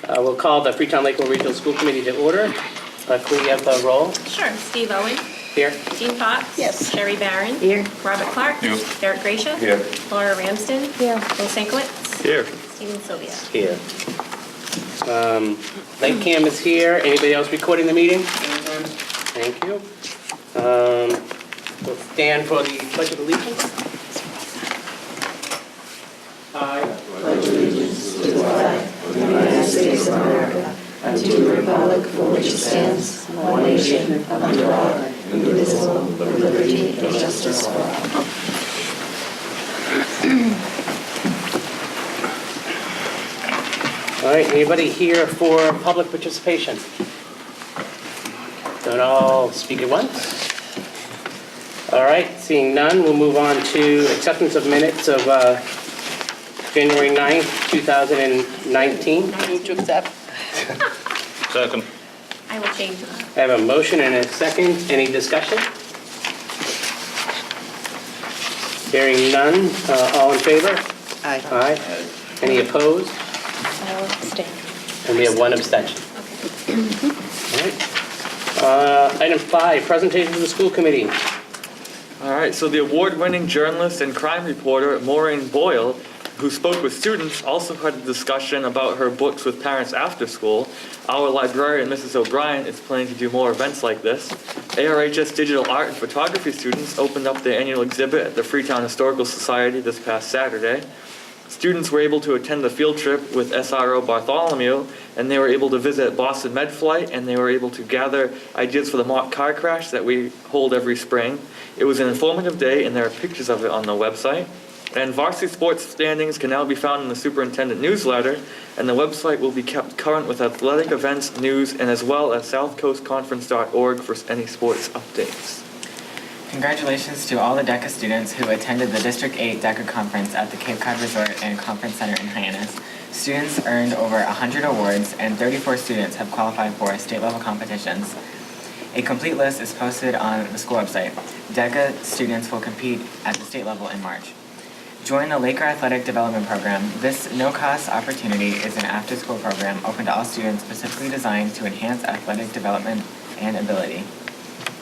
We'll call the Freetown-Lakeville Regional School Committee to order. Could we have a roll? Sure. Steve Owen. Here. Jean Fox. Yes. Sherry Barron. Here. Robert Clark. Here. Eric Gracia. Here. Laura Ramsden. Here. Bill Sienkiewicz. Here. Stephen Sylvia. Here. Light cam is here. Anybody else recording the meeting? Thank you. We'll stand for the Pledge of Allegiance. I pledge allegiance to the flag of the United States of America and to the republic for which it stands, one nation, under God, indivisible, with liberty and justice for all. All right, anybody here for public participation? Don't all speak at once? All right, seeing none, we'll move on to acceptance of minutes of January 9th, 2019. Move to accept. Second. I will change that. I have a motion and a second. Any discussion? Hearing none, all in favor? Aye. Aye. Any opposed? I'll abstain. And we have one abstention. Okay. All right. Item 5, presentation to the school committee. All right, so the award-winning journalist and crime reporter Maureen Boyle, who spoke with students, also had a discussion about her books with parents after school. Our librarian, Mrs. O'Brien, is planning to do more events like this. ARHS digital art and photography students opened up their annual exhibit at the Freetown Historical Society this past Saturday. Students were able to attend the field trip with SRO Bartholomew, and they were able to visit Boston Med Flight, and they were able to gather ideas for the mock car crash that we hold every spring. It was an informative day, and there are pictures of it on the website. And varsity sports standings can now be found in the superintendent newsletter, and the website will be kept current with athletic events, news, and as well as southcoastconference.org for any sports updates. Congratulations to all the DECA students who attended the District 8 DECA Conference at the Cape Cod Resort and Conference Center in Hyannis. Students earned over 100 awards, and 34 students have qualified for state-level competitions. A complete list is posted on the school website. DECA students will compete at the state level in March. Join the Laker Athletic Development Program. This no-cost opportunity is an after-school program open to all students, specifically designed to enhance athletic development and ability.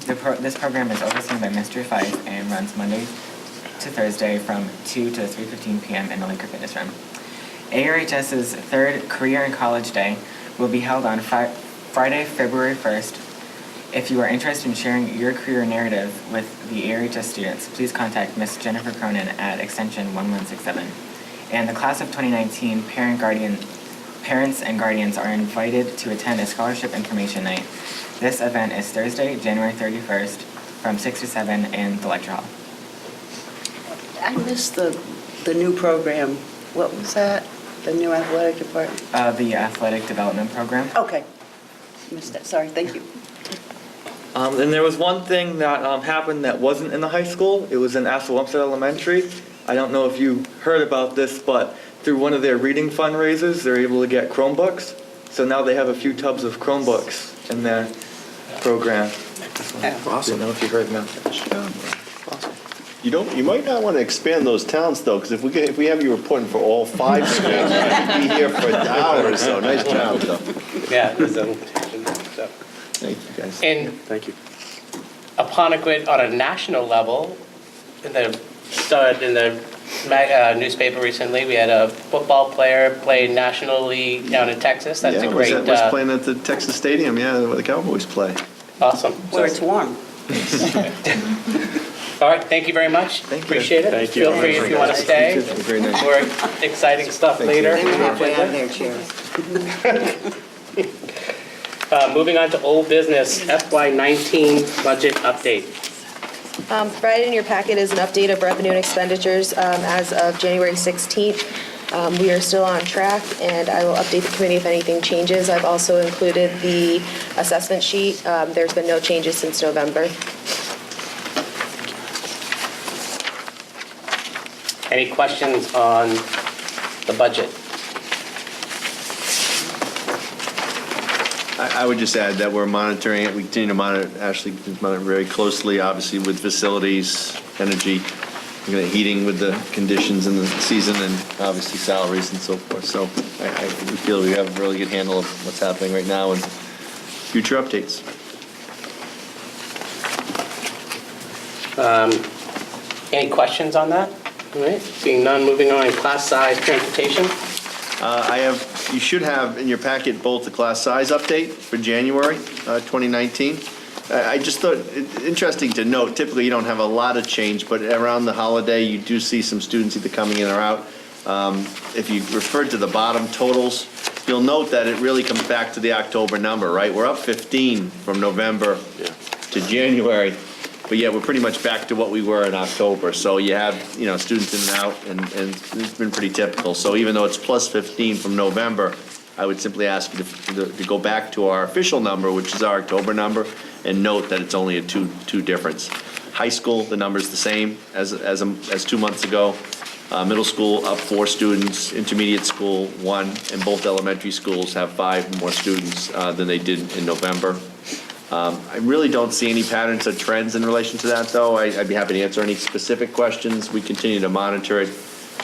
This program is overseen by Mr. Fife and runs Monday to Thursday from 2 to 3:15 p.m. in the Laker Fitness Room. ARHS's third Career and College Day will be held on Friday, February 1st. If you are interested in sharing your career narrative with the ARHS students, please contact Ms. Jennifer Cronin at extension 1167. And the class of 2019 parents and guardians are invited to attend a scholarship information night. This event is Thursday, January 31st from 6 to 7 in the lecture hall. I missed the new program. What was that? The new athletic department? The athletic development program. Okay. Missed that. Sorry. Thank you. And there was one thing that happened that wasn't in the high school. It was in Assawamsett Elementary. I don't know if you heard about this, but through one of their reading fundraisers, they're able to get Chromebooks. So now they have a few tubs of Chromebooks in their program. Awesome. I don't know if you heard about that. Awesome. You might not want to expand those towns though, because if we have you reporting for all 5 schools, you might be here for an hour or so. Nice job, though. Yeah, there's a, so. Thank you, guys. And Thank you. Aponequid on a national level, in the newspaper recently, we had a football player play nationally down in Texas. That's a great. Was playing at the Texas Stadium, where the Cowboys play. Awesome. Where it's warm. All right, thank you very much. Thank you. Appreciate it. Thank you. Feel free if you want to stay. Very nice. More exciting stuff Thank later. They were halfway out of their chairs. Moving on to old business, FY19 budget update. Provided in your packet is an update of revenue and expenditures as of January 16th. We are still on track, and I will update the committee if anything changes. I've also included the assessment sheet. There's been no changes since November. Any questions on the budget? I would just add that we're monitoring it. We continue to monitor, Ashley is monitoring very closely, obviously with facilities, energy. heating with the conditions in the season and obviously salaries and so forth. So we feel we have a really good handle of what's happening right now and future updates. Any questions on that? All right, seeing none, moving on, class size transportation. You should have in your packet both the class size update for January 2019. I just thought it interesting to note, typically you don't have a lot of change, but around the holiday, you do see some students either coming in or out. If you refer to the bottom totals, you'll note that it really comes back to the October number, right? We're up 15 from November to January, but yet we're pretty much back to what we were in October. So you have, students in and out, and it's been pretty typical. So even though it's plus 15 from November, I would simply ask you to go back to our official number, which is our October number, and note that it's only a two difference. High school, the number's the same as 2 months ago. Middle school, up 4 students. Intermediate school, 1. And both elementary schools have 5 more students than they did in November. I really don't see any patterns or trends in relation to that, though. I'd be happy to answer any specific questions. We continue to monitor it.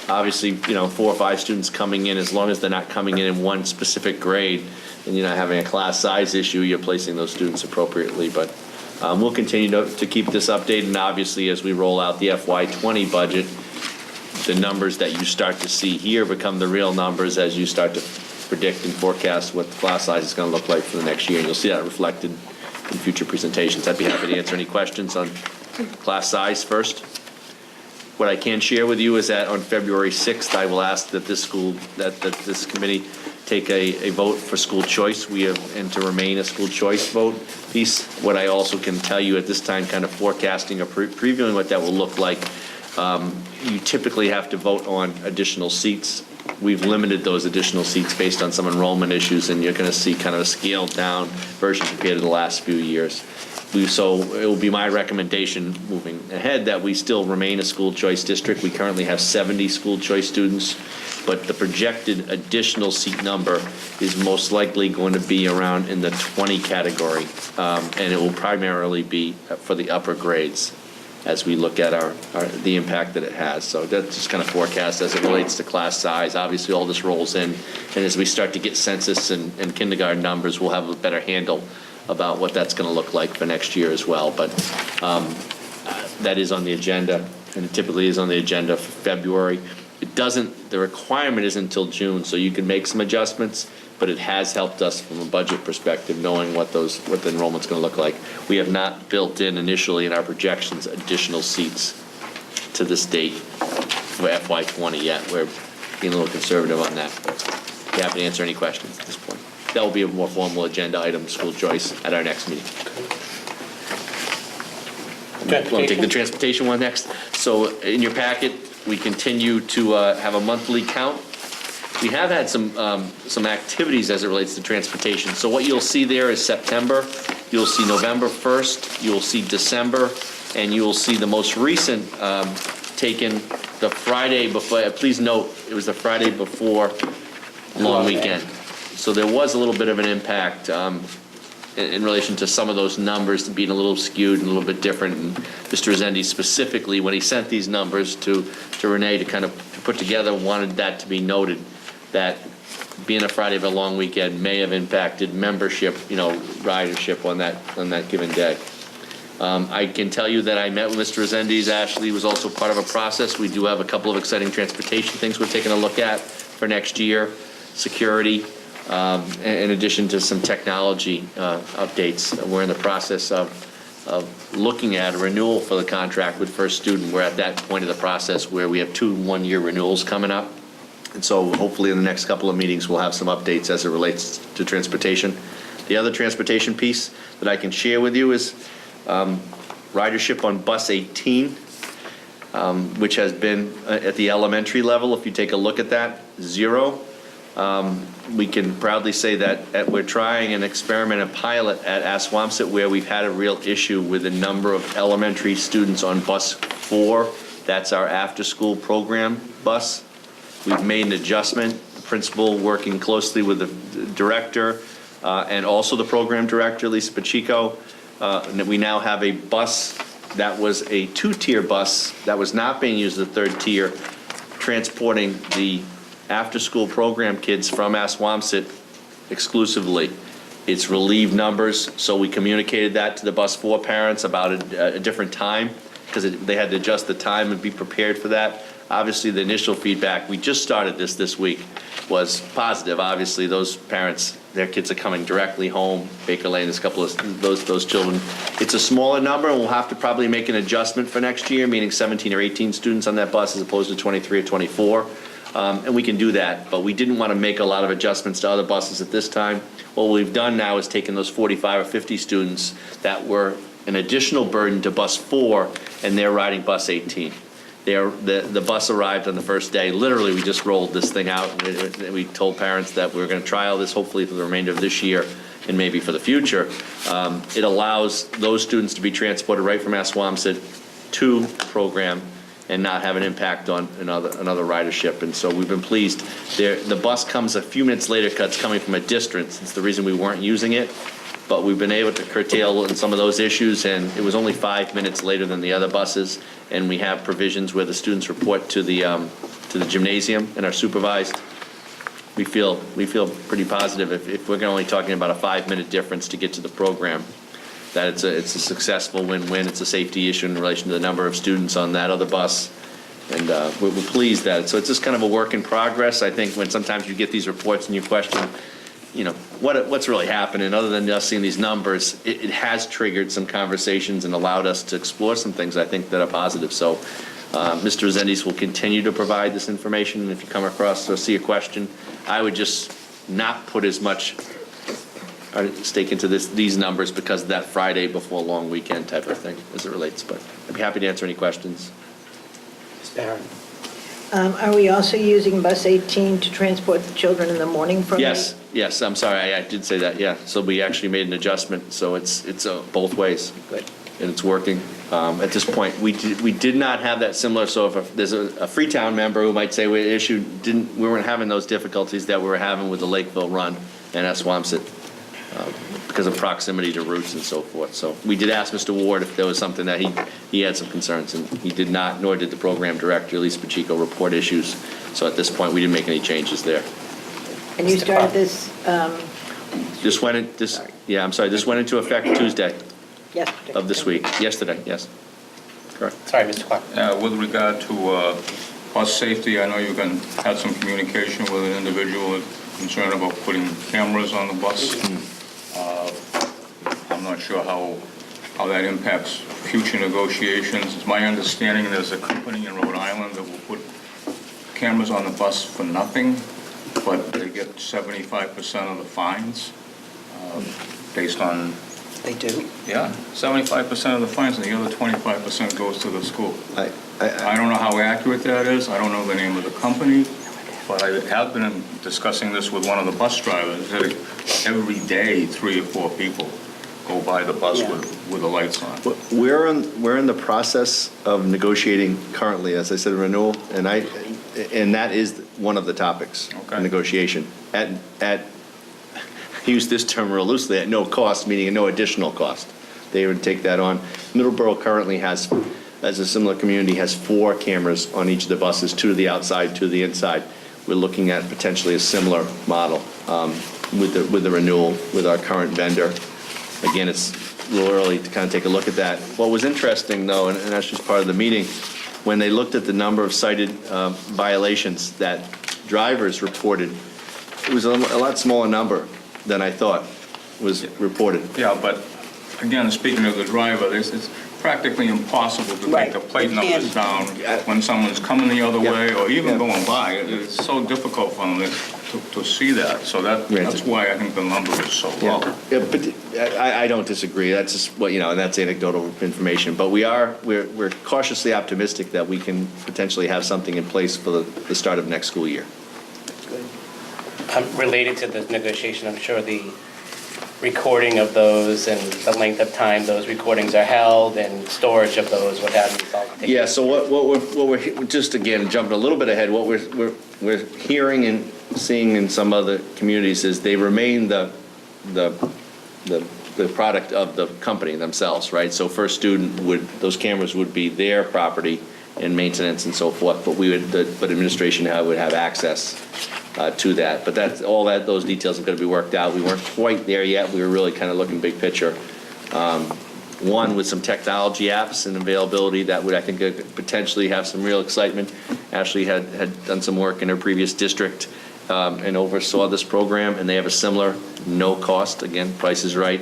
Obviously, 4 or 5 students coming in, as long as they're not coming in one specific grade and you're not having a class size issue, you're placing those students appropriately. But we'll continue to keep this updated, and obviously as we roll out the FY20 budget, the numbers that you start to see here become the real numbers as you start to predict and forecast what the class size is going to look like for the next year, and you'll see that reflected in future presentations. I'd be happy to answer any questions on class size first. What I can share with you is that on February 6th, I will ask that this committee take a vote for school choice. And to remain a school choice vote piece. What I also can tell you at this time, kind of forecasting or previewing what that will look like, you typically have to vote on additional seats. We've limited those additional seats based on some enrollment issues, and you're going to see kind of a scaled down version compared to the last few years. So it will be my recommendation moving ahead that we still remain a school choice district. We currently have 70 school choice students, but the projected additional seat number is most likely going to be around in the 20 category, and it will primarily be for the upper grades as we look at the impact that it has. So that's just kind of forecast as it relates to class size. Obviously, all this rolls in, and as we start to get census and kindergarten numbers, we'll have a better handle about what that's going to look like for next year as well. But that is on the agenda, and it typically is on the agenda for February. The requirement is until June, so you can make some adjustments, but it has helped us from a budget perspective, knowing what the enrollment's going to look like. We have not built in initially in our projections additional seats to this date for FY20 yet. We're being a little conservative on that. Be happy to answer any questions at this point. That will be a more formal agenda item, school choice, at our next meeting. Want to take the transportation one next? So in your packet, we continue to have a monthly count. We have had some activities as it relates to transportation. So what you'll see there is September, you'll see November 1st, you'll see December, and you will see the most recent taken the Friday before. Please note, it was the Friday before long weekend. So there was a little bit of an impact in relation to some of those numbers being a little skewed and a little bit different. And Mr. Rezendi specifically, when he sent these numbers to Renee to kind of put together, wanted that to be noted, that being a Friday of a long weekend may have impacted membership, ridership on that given day. I can tell you that I met with Mr. Rezendes. Ashley was also part of a process. We do have a couple of exciting transportation things we're taking a look at for next year, security, in addition to some technology updates. We're in the process of looking at a renewal for the contract with First Student. We're at that point of the process where we have 2 one-year renewals coming up. And so hopefully in the next couple of meetings, we'll have some updates as it relates to transportation. The other transportation piece that I can share with you is ridership on bus 18, which has been at the elementary level. If you take a look at that, 0. We can proudly say that we're trying an experiment, a pilot at Assawamsett, where we've had a real issue with the number of elementary students on bus 4. That's our after-school program bus. We've made an adjustment. The principal working closely with the director and also the program director, Lisa Pacheco. And we now have a bus that was a two-tier bus that was not being used as a third tier, transporting the after-school program kids from Assawamsett exclusively. It's relieved numbers, so we communicated that to the bus 4 parents about a different time, because they had to adjust the time and be prepared for that. Obviously, the initial feedback, we just started this week, was positive. Obviously, those parents, their kids are coming directly home. Baker Lane, there's a couple of those children. It's a smaller number, and we'll have to probably make an adjustment for next year, meaning 17 or 18 students on that bus as opposed to 23 or 24. And we can do that, but we didn't want to make a lot of adjustments to other buses at this time. What we've done now is taken those 45 or 50 students that were an additional burden to bus 4, and they're riding bus 18. The bus arrived on the first day. Literally, we just rolled this thing out, and we told parents that we were going to trial this hopefully for the remainder of this year and maybe for the future. It allows those students to be transported right from Assawamsett to program and not have an impact on another ridership. And so we've been pleased. The bus comes a few minutes later because it's coming from a distance. It's the reason we weren't using it. But we've been able to curtail in some of those issues, and it was only 5 minutes later than the other buses. And we have provisions where the students report to the gymnasium and are supervised. We feel pretty positive if we're only talking about a 5-minute difference to get to the program, that it's a successful win-win. It's a safety issue in relation to the number of students on that other bus. And we're pleased that, so it's just kind of a work in progress. I think when sometimes you get these reports and you question, what's really happening, other than us seeing these numbers, it has triggered some conversations and allowed us to explore some things I think that are positive. So Mr. Resendes will continue to provide this information, and if you come across or see a question, I would just not put as much stake into these numbers because of that Friday before long weekend type of thing as it relates. But I'd be happy to answer any questions. Ms. Barron? Are we also using bus 18 to transport the children in the morning from? Yes, I'm sorry, I did say that, yeah. So we actually made an adjustment, so it's both ways. Good. And it's working. At this point, we did not have that similar, so if there's a Freetown member who might say we weren't having those difficulties that we were having with the Lakeville run and Assawamsett because of proximity to routes and so forth. So we did ask Mr. Ward if there was something that he had some concerns, and he did not, nor did the program director, Elise Pacheco, report issues. So at this point, we didn't make any changes there. And you started this This went into effect Tuesday yesterday? of this week. Yesterday, yes. Correct. Sorry, Mr. Clark. With regard to bus safety, I know you had some communication with an individual concerned about putting cameras on the bus. I'm not sure how that impacts future negotiations. It's my understanding there's a company in Rhode Island that will put cameras on the bus for nothing, but they get 75% of the fines based on... They do? Yeah, 75% of the fines, and the other 25% goes to the school. I don't know how accurate that is. I don't know the name of the company, but I have been discussing this with one of the bus drivers. Every day, 3 or 4 people go by the bus with the lights on. We're in the process of negotiating currently, as I said, renewal, and that is one of the topics. Okay. Negotiation at use this term real loosely, at no cost, meaning at no additional cost. They would take that on. Middleborough currently has, as a similar community, has 4 cameras on each of the buses, 2 to the outside, 2 to the inside. We're looking at potentially a similar model with the renewal with our current vendor. Again, it's a little early to kind of take a look at that. What was interesting, though, and that's just part of the meeting, when they looked at the number of cited violations that drivers reported, it was a lot smaller number than I thought was reported. Yeah, but again, speaking of the driver, it's practically impossible to take the plate numbers down when someone's coming the other way or even going by. It's so difficult for them to see that. So that's why I think the number is so low. Yeah, but I don't disagree. That's just and that's anecdotal information. But we're cautiously optimistic that we can potentially have something in place for the start of next school year. Related to the negotiation, I'm sure the recording of those and the length of time those recordings are held and storage of those, what have you. Yeah, so what we're just again jumping a little bit ahead, what we're hearing and seeing in some other communities is they remain the the product of the company themselves, right? So First Student those cameras would be their property and maintenance and so forth, but but administration would have access to that. But those details are going to be worked out. We weren't quite there yet. We were really kind of looking big picture. One with some technology apps and availability that would, I think, potentially have some real excitement. Ashley had done some work in her previous district and oversaw this program, and they have a similar, no cost, again, price is right,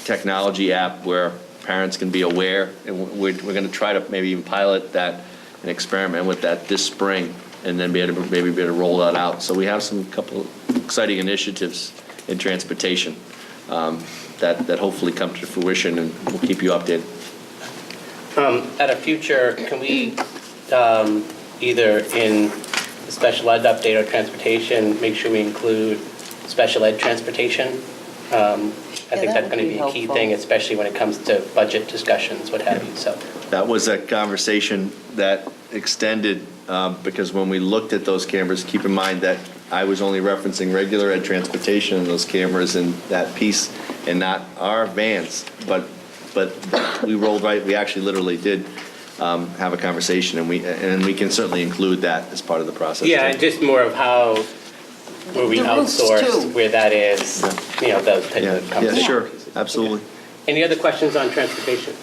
technology app where parents can be aware, and we're going to try to maybe even pilot that and experiment with that this spring, and then maybe be able to roll that out. So we have some couple exciting initiatives in transportation that hopefully come to fruition, and we'll keep you updated. At a future, can we, either in the special ed update or transportation, make sure we include special ed transportation? I think that that's would going to be be a key helpful. thing, especially when it comes to budget discussions, what have you, so. That was a conversation that extended, because when we looked at those cameras, keep in mind that I was only referencing regular ed transportation and those cameras in that piece, and not our vans, but we actually literally did have a conversation, and we can certainly include that as part of the process. Yeah, too. and just more of where we The roofs, outsource, too. where that is, those types Yeah, of conversations. sure, absolutely. Any other questions on transportation?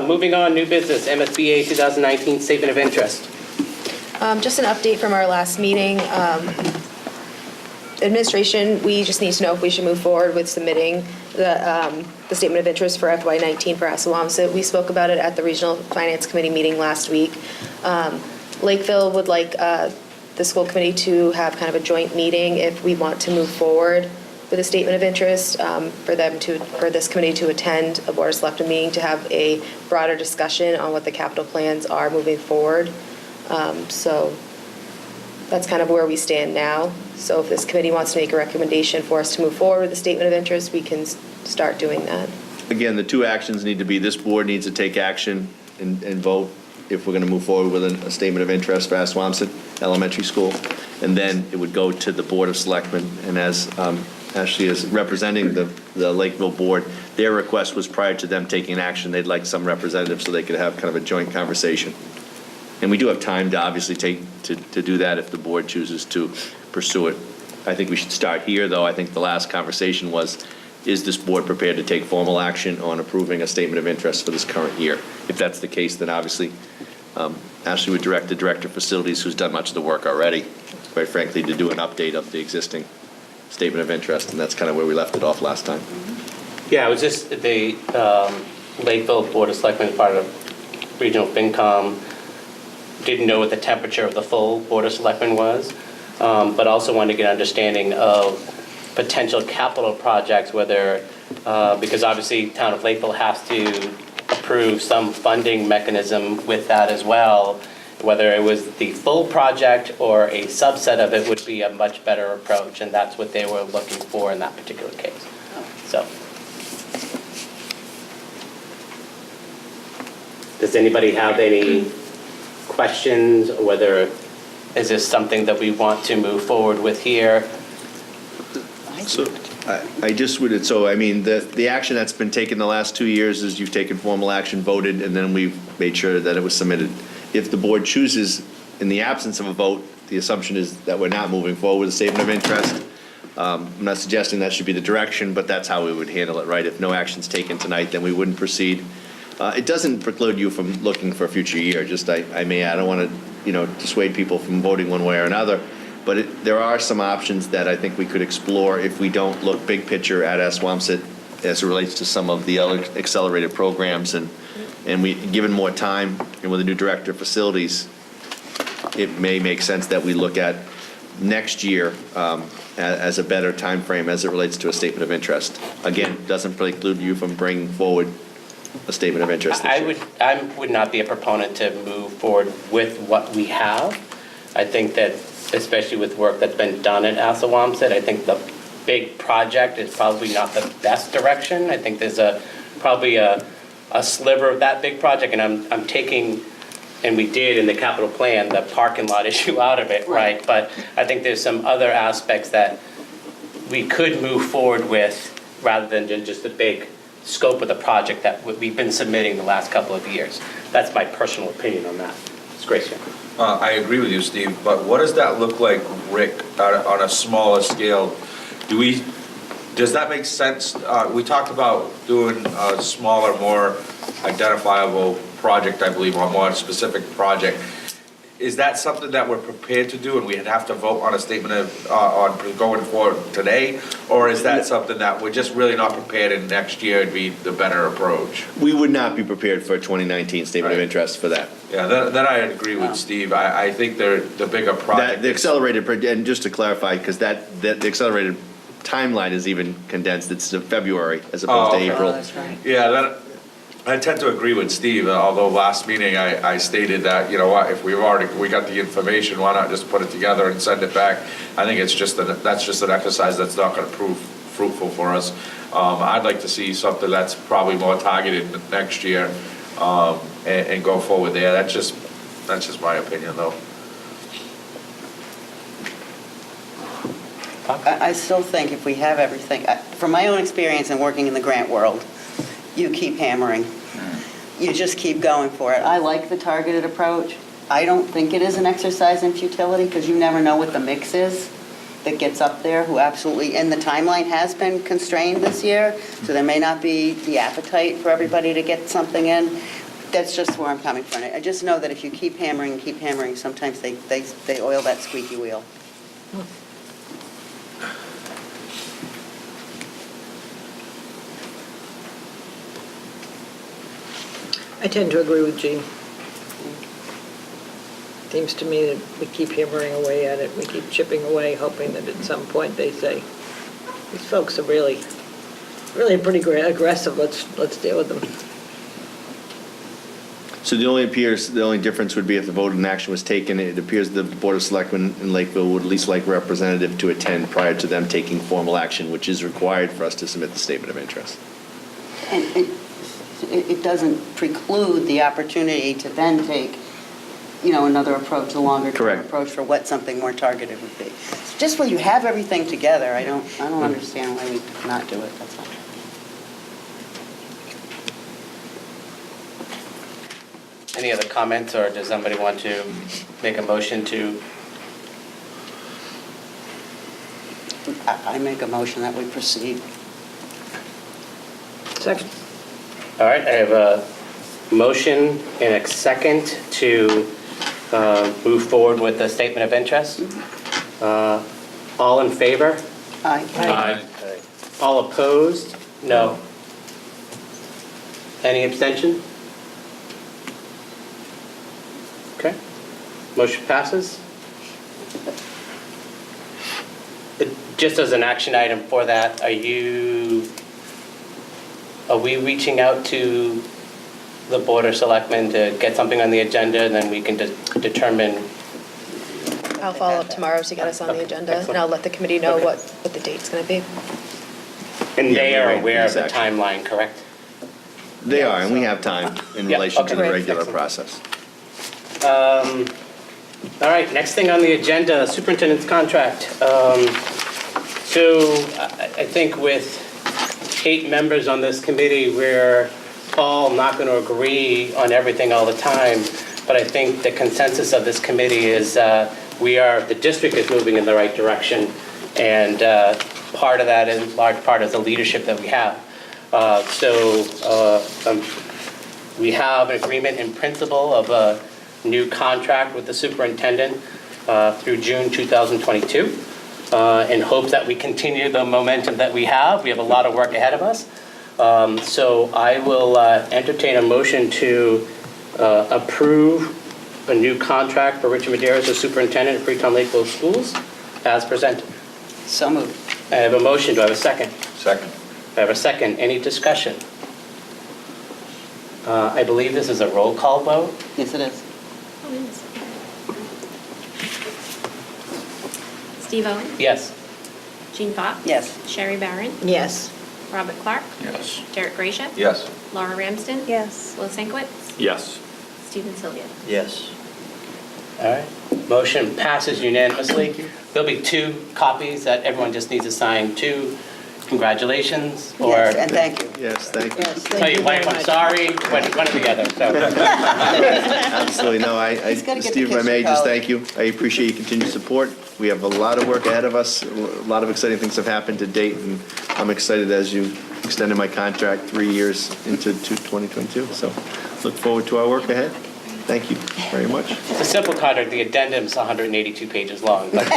Moving on, new business, MSBA 2019 Statement of Interest. Just an update from our last meeting. Administration, we just need to know if we should move forward with submitting the statement of interest for FY19 for Assawamsett. We spoke about it at the Regional Finance Committee meeting last week. Lakeville would like the school committee to have kind of a joint meeting if we want to move forward with a statement of interest, for this committee to attend a Board of Selectmen meeting to have a broader discussion on what the capital plans are moving forward. So that's kind of where we stand now. So if this committee wants to make a recommendation for us to move forward with a statement of interest, we can start doing that. Again, the two actions need to be, this board needs to take action and vote if we're going to move forward with a statement of interest for Assawamsett Elementary School. And then it would go to the Board of Selectmen. And as Ashley is representing the Lakeville Board, their request was prior to them taking action, they'd like some representatives so they could have kind of a joint conversation. And we do have time to obviously to do that if the board chooses to pursue it. I think we should start here, though. I think the last conversation was, is this board prepared to take formal action on approving a statement of interest for this current year? If that's the case, then obviously Ashley would direct the Director of Facilities, who's done much of the work already, quite frankly, to do an update of the existing statement of interest, and that's kind of where we left it off last time. Yeah, it was just the Lakeville Board of Selectmen, part of Regional FinCom, didn't know what the temperature of the full Board of Selectmen was, but also wanted to get an understanding of potential capital projects, whether, because obviously Town of Lakeville has to approve some funding mechanism with that as well, whether it was the full project or a subset of it would be a much better approach, and that's what they were looking for in that particular case. So. Does anybody have any questions, or whether is this something that we want to move forward with here? So I just would, so I mean, the action that's been taken the last 2 years is you've taken formal action, voted, and then we've made sure that it was submitted. If the board chooses, in the absence of a vote, the assumption is that we're not moving forward with a statement of interest. I'm not suggesting that should be the direction, but that's how we would handle it, right? If no action's taken tonight, then we wouldn't proceed. It doesn't preclude you from looking for a future year, just I don't want to, dissuade people from voting one way or another, but there are some options that I think we could explore if we don't look big picture at Assawamsett as it relates to some of the other accelerated programs, and we, given more time, and with a new Director of Facilities, it may make sense that we look at next year as a better time frame as it relates to a statement of interest. Again, doesn't preclude you from bringing forward a statement of interest this year. I would not be a proponent to move forward with what we have. I think that, especially with work that's been done at Assawamsett, I think the big project is probably not the best direction. I think there's probably a sliver of that big project, and I'm taking, and we did in the capital plan, the parking lot issue out of it, right? But I think there's some other aspects that we could move forward with, rather than just the big scope of the project that we've been submitting the last couple of years. That's my personal opinion on that. It's great, sir. I agree with you, Steve, but what does that look like, Rick, on a smaller scale? Does that make sense? We talked about doing a smaller, more identifiable project, I believe, or more specific project. Is that something that we're prepared to do and we'd have to vote on a statement of, on going forward today? Or is that something that we're just really not prepared and next year would be the better approach? We would not be prepared for a 2019 statement of Right. interest for that. Yeah, then I agree with Steve. I think the bigger project. The accelerated, and just to clarify, because the accelerated timeline is even condensed, it's to February as opposed to okay. April. Oh, that's right. Yeah, I tend to agree with Steve, although last meeting I stated that, you know what, if we got the information, why not just put it together and send it back? I think that's just an exercise that's not gonna prove fruitful for us. I'd like to see something that's probably more targeted next year, and go forward there. That's just my opinion, though. I still think if we have everything, from my own experience in working in the grant world, you keep hammering. You just keep going for it. I like the targeted approach. I don't think it is an exercise in futility because you never know what the mix is that gets up there, who absolutely, and the timeline has been constrained this year, so there may not be the appetite for everybody to get something in. That's just where I'm coming from. I just know that if you keep hammering, sometimes they oil that squeaky wheel. I tend to agree with Jean. Seems to me that we keep hammering away at it, we keep chipping away, hoping that at some point they say, these folks are really pretty aggressive, let's deal with them. So the only difference would be if the vote in action was taken, it appears the Board of Selectmen in Lakeville would at least like a representative to attend prior to them taking formal action, which is required for us to submit the statement of interest. And it doesn't preclude the opportunity to then take, another approach, a longer-term Correct. approach for what something more targeted would be. Just where you have everything together, I don't understand why we not do it, that's all. Any other comments, or does somebody want to make a motion to? I make a motion that we proceed. Second. All right, I have a motion and a second to move forward with the statement of interest. All in favor? Aye. All opposed? No. Any abstention? Okay. Motion passes. Just as an action item for that, are we reaching out to the Board of Selectmen to get something on the agenda, and then we can determine? I'll follow up tomorrow to get us on the agenda, and Excellent. I'll let the committee know Okay. what the date's going to be. And they are Yeah, aware of the exactly. timeline, correct? They are, and we have time in Yeah, relation to okay. the regular Excellent. process. All right, next thing on the agenda, superintendent's contract. So I think with 8 members on this committee, we're all not going to agree on everything all the time, but I think the consensus of this committee is the district is moving in the right direction, and part of that, in large part, is the leadership that we have. We have an agreement in principle of a new contract with the superintendent through June 2022, in hopes that we continue the momentum that we have. We have a lot of work ahead of us. So I will entertain a motion to approve a new contract for Richard Medeiros as superintendent of Freetown-Lakeville Schools as presented. So moved. I have a motion. Do I have a second? Second. I have a second. Any discussion? I believe this is a roll call vote. Yes, it is. Steve Owen, Yes. Jean Fox. Yes. Sherry Barron, Yes. Robert Clark, Yes. Derek Gracia, Yes. Laura Ramsden, Yes. Will Sinkwitz, Yes. Stephen Sylvia. Yes. All right. Motion passes unanimously. There'll be 2 copies that everyone just needs to sign. 2 congratulations, or Yes, and thank you. Yes, thank you. Yes, tell thank your you very wife I'm much. sorry, one together, so. Absolutely, no, He's gotta get Steve, if the I may, kids to just college. thank you. I appreciate your continued support. We have a lot of work ahead of us. A lot of exciting things have happened to date, and I'm excited as you extended my contract 3 years into 2022. So look forward to our work ahead. Thank you very much. It's a simple contract, the addendum's 182 pages long, but.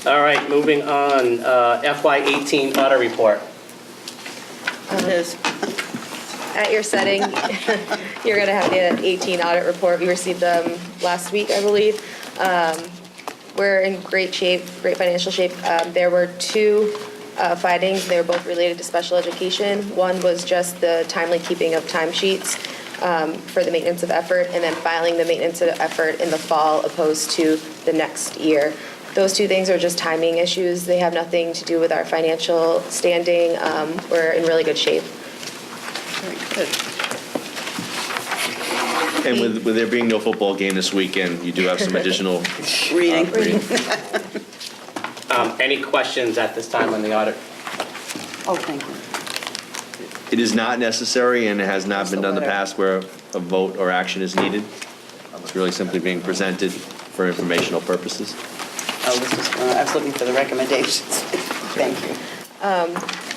All right, moving on, FY18 audit report. It is. At your setting, you're going to have the 18 audit report. We received them last week, I believe. We're in great shape, great financial shape. There were 2 findings. They were both related to special education. One was just the timely keeping of timesheets for the maintenance of effort, and then filing the maintenance of effort in the fall opposed to the next year. Those 2 things are just timing issues. They have nothing to do with our financial standing. We're in really good shape. Very good. And with there being no football game this weekend, you do have some additional Reading. Any questions at this time on the audit? Oh, thank you. It is not necessary, and it has not been done in the past where a vote or action is needed. It's really simply being presented for informational purposes. Oh, this is, I was looking for the recommendations. Thank you.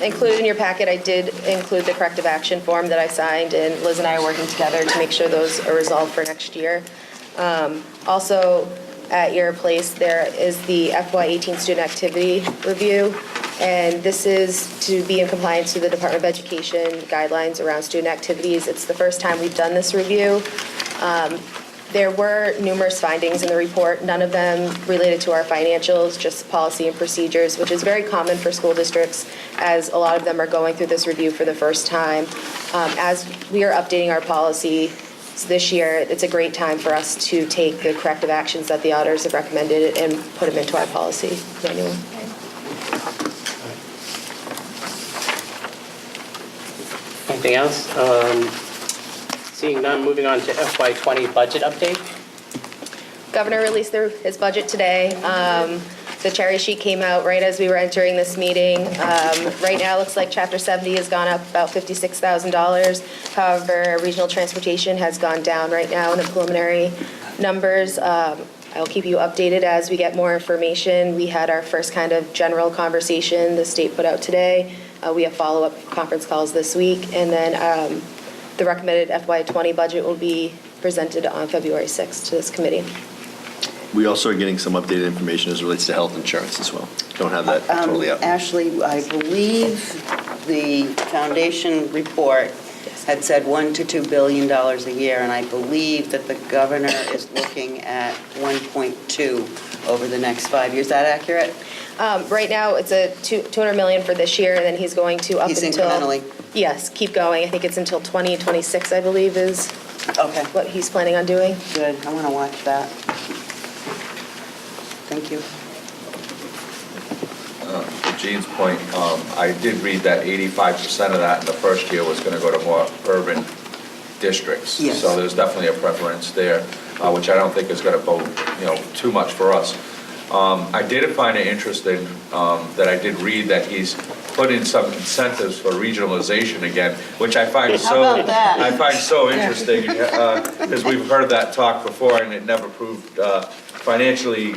Included in your packet, I did include the corrective action form that I signed, and Liz and I are working together to make sure those are resolved for next year. Also, at your place, there is the FY18 student activity review, and this is to be in compliance with the Department of Education guidelines around student activities. It's the first time we've done this review. There were numerous findings in the report, none of them related to our financials, just policy and procedures, which is very common for school districts, as a lot of them are going through this review for the first time. As we are updating our policy this year, it's a great time for us to take the corrective actions that the auditors have recommended and put them into our policy manual. Anything else? Seeing none, moving on to FY20 budget update. Governor released his budget today. The cherry sheet came out right as we were entering this meeting. Right now, it looks like Chapter 70 has gone up about $56,000. However, regional transportation has gone down right now in the preliminary numbers. I'll keep you updated as we get more information. We had our first kind of general conversation the state put out today. We have follow-up conference calls this week, and then the recommended FY20 budget will be presented on February 6th to this committee. We also are getting some updated information as it relates to health insurance as well. Don't have that totally up. Ashley, I believe the foundation report had said $1 to $2 billion a year, and I believe that the governor is looking at 1.2 over the next 5 years. Is that accurate? Right now, it's a $200 million for this year, and then he's going to up He's until... incrementally. Yes, keep going. I think it's until 2026, I believe, is Okay, what he's planning on doing. good. I want to watch that. Thank you. To Gene's point, I did read that 85% of that in the first year was going to go to more urban districts. Yes. So there's definitely a preference there, which I don't think is going to bode, too much for us. I did find it interesting that I did read that he's put in some incentives for regionalization again, which I find How about that? I find so interesting, because we've heard that talk before and it never proved financially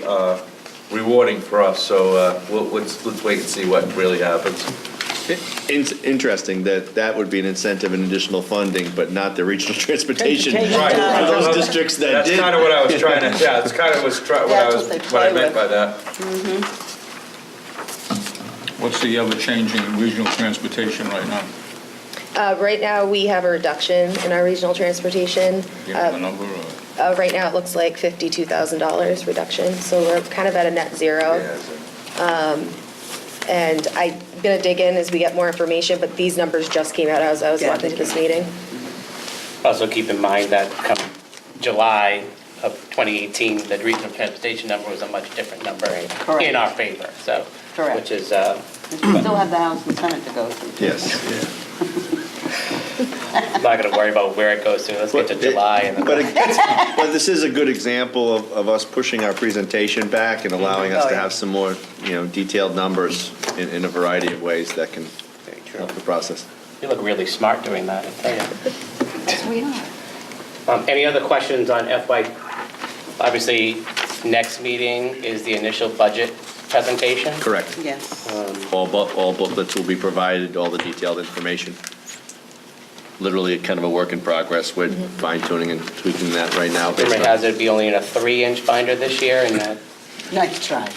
rewarding for us. So let's wait and see what really happens. Interesting that would be an incentive and additional funding, but not the regional transportation. Transportation. Right. For those districts that That's did. kind of what I was trying to, yeah, it's kind of That's what they what I play meant with. by that. What's the ever-changing regional transportation right now? Right now, we have a reduction in our regional transportation. Do you have a number or? Right now, it looks like $52,000 reduction, so we're kind of at a net zero. And I'm going to dig in as we get more information, but these numbers just came out as I was Yeah, walking to they this meeting. Also keep in mind that come July of 2018, the regional transportation number was a much different number Correct. in our favor, so. Correct. Which is, We still have the House and Senate to go through. Yes, yeah. I'm not gonna worry about where it goes to. Let's get to July and But then. but this is a good example of us pushing our presentation back and allowing us Oh, to yeah. have some more, detailed numbers in a variety of ways that can Very true. help the process. You look really smart doing that, I tell you. We are. Any other questions on FY? Obviously, next meeting is the initial budget presentation. Correct. Yes. All booklets will be provided, all the detailed information. Literally kind of a work in progress. We're fine tuning and tweaking that right now. based Rumor on- has it be only in a 3-inch binder this year, and that, Nice try.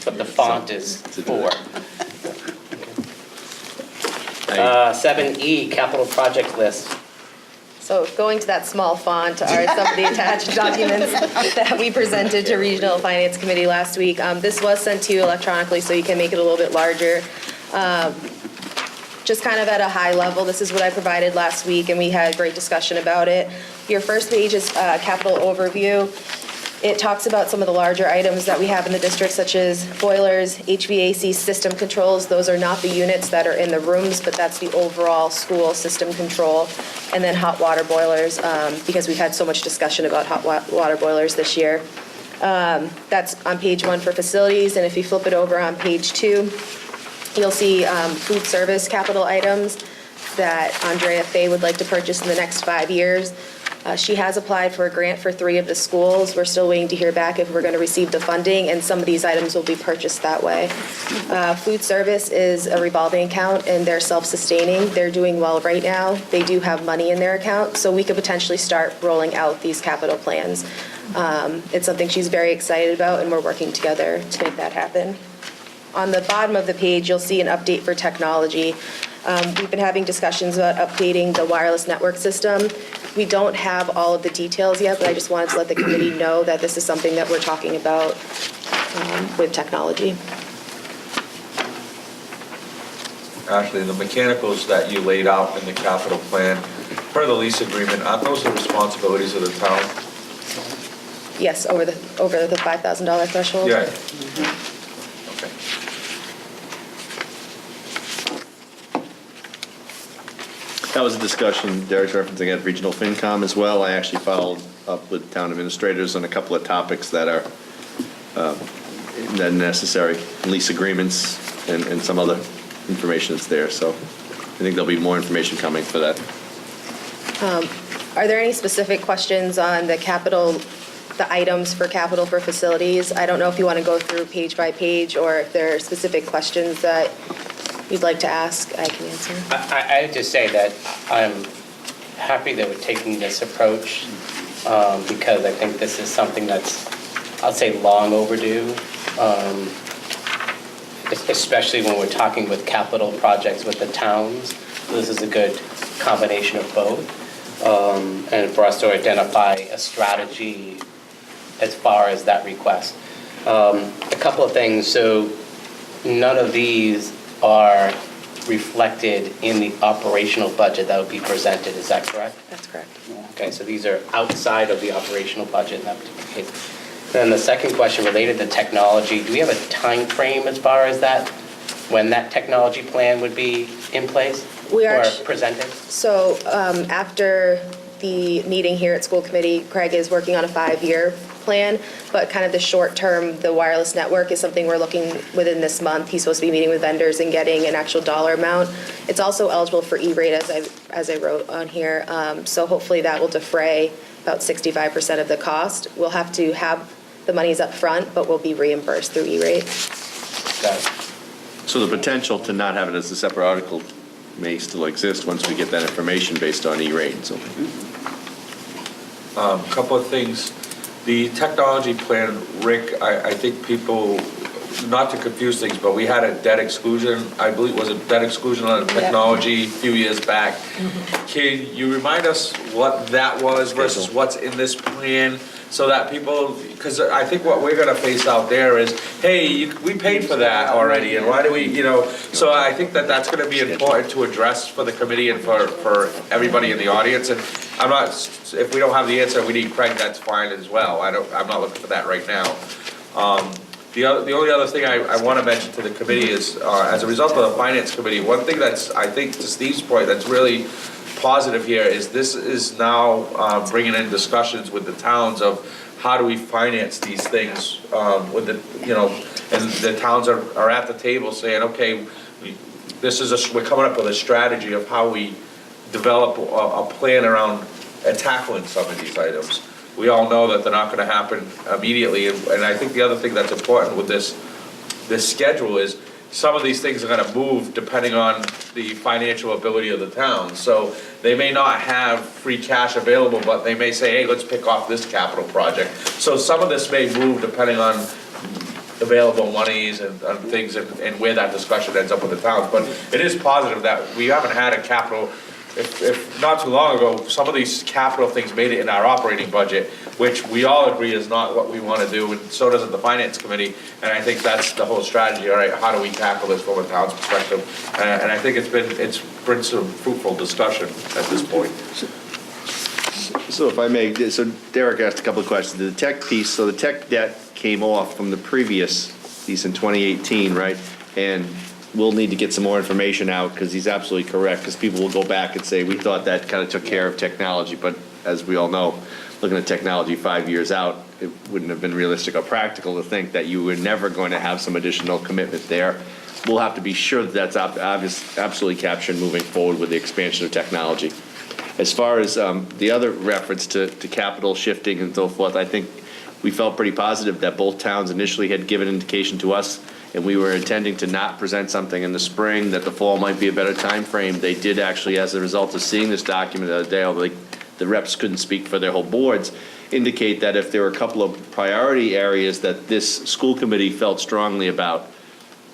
but the font is 4. I- 7E, capital project list. So going to that small font are some of the attached documents that we presented to Regional Finance Committee last week. This was sent to you electronically, so you can make it a little bit larger. Just kind of at a high level, this is what I provided last week, and we had a great discussion about it. Your first page is capital overview. It talks about some of the larger items that we have in the district, such as boilers, HVAC system controls. Those are not the units that are in the rooms, but that's the overall school system control. And then hot water boilers, because we've had so much discussion about hot water boilers this year. That's on page 1 for facilities, and if you flip it over on page 2, you'll see food service capital items that Andrea Fay would like to purchase in the next 5 years. She has applied for a grant for 3 of the schools. We're still waiting to hear back if we're going to receive the funding, and some of these items will be purchased that way. Food service is a revolving account, and they're self-sustaining. They're doing well right now. They do have money in their account, so we could potentially start rolling out these capital plans. It's something she's very excited about, and we're working together to make that happen. On the bottom of the page, you'll see an update for technology. We've been having discussions about updating the wireless network system. We don't have all of the details yet, but I just wanted to let the committee know that this is something that we're talking about with technology. Ashley, the mechanicals that you laid out in the capital plan, per the lease agreement, aren't those the responsibilities of the town? Yes, over the $5,000 threshold. Yeah. Okay. That was a discussion Derek's referencing at Regional FinCom as well. I actually followed up with town administrators on a couple of topics that are necessary, lease agreements and some other information that's there. So I think there'll be more information coming for that. Are there any specific questions on the items for capital for facilities? I don't know if you want to go through page by page, or if there are specific questions that you'd like to ask, I can answer. I just say that I'm happy that we're taking this approach, because I think this is something that's, I'll say, long overdue, especially when we're talking with capital projects with the towns. This is a good combination of both, and for us to identify a strategy as far as that request. A couple of things. So none of these are reflected in the operational budget that would be presented, is that correct? That's correct. Okay, so these are outside of the operational budget in that particular case. Then the second question related to technology, do we have a time frame as far as that, when that technology plan would be in place We are or presented? So after the meeting here at school committee, Craig is working on a 5-year plan, but kind of the short term, the wireless network is something we're looking within this month. He's supposed to be meeting with vendors and getting an actual dollar amount. It's also eligible for E-rate, as I wrote on here, so hopefully that will defray about 65% of the cost. We'll have to have the monies up front, but we'll be reimbursed through E-rate. Got it. So the potential to not have it as a separate article may still exist once we get that information based on E-rate and so forth. Couple of things. The technology plan, Rick, I think people, not to confuse things, but we had a debt exclusion, I believe, was it debt exclusion on technology a few years back? Can you remind us what that was versus what's in this plan? So that people, because I think what we're gonna face out there is, hey, we paid for that already, and why do we, so I think that that's gonna be important to address for the committee and for everybody in the audience, and I'm not, if we don't have the answer, we need Craig, that's fine as well, I'm not looking for that right now. The only other thing I want to mention to the committee is, as a result of the finance committee, one thing that's, I think, to Steve's point, that's really positive here is this is now bringing in discussions with the towns of how do we finance these things with the, and the towns are at the table saying, okay, we're coming up with a strategy of how we develop a plan around tackling some of these items. We all know that they're not gonna happen immediately, and I think the other thing that's important with this schedule is some of these things are gonna move depending on the financial ability of the town. So they may not have free cash available, but they may say, hey, let's pick off this capital project. So some of this may move depending on available monies and things and where that discussion ends up with the towns. But it is positive that we haven't had a capital, if not too long ago, some of these capital things made it in our operating budget, which we all agree is not what we want to do, and so does the finance committee. And I think that's the whole strategy, all right, how do we tackle this from a town's perspective? And I think it's been some fruitful discussion at this point. So if I may, so Derek asked a couple of questions. The tech piece, so the tech debt came off from the previous piece in 2018, right? And we'll need to get some more information out, because he's absolutely correct, because people will go back and say, we thought that kind of took care of technology, but as we all know, looking at technology 5 years out, it wouldn't have been realistic or practical to think that you were never going to have some additional commitment there. We'll have to be sure that that's absolutely captured moving forward with the expansion of technology. As far as the other reference to capital shifting and so forth, I think we felt pretty positive that both towns initially had given indication to us, and we were intending to not present something in the spring, that the fall might be a better time frame. They did actually, as a result of seeing this document the other day, although the reps couldn't speak for their whole boards, indicate that if there were a couple of priority areas that this school committee felt strongly about,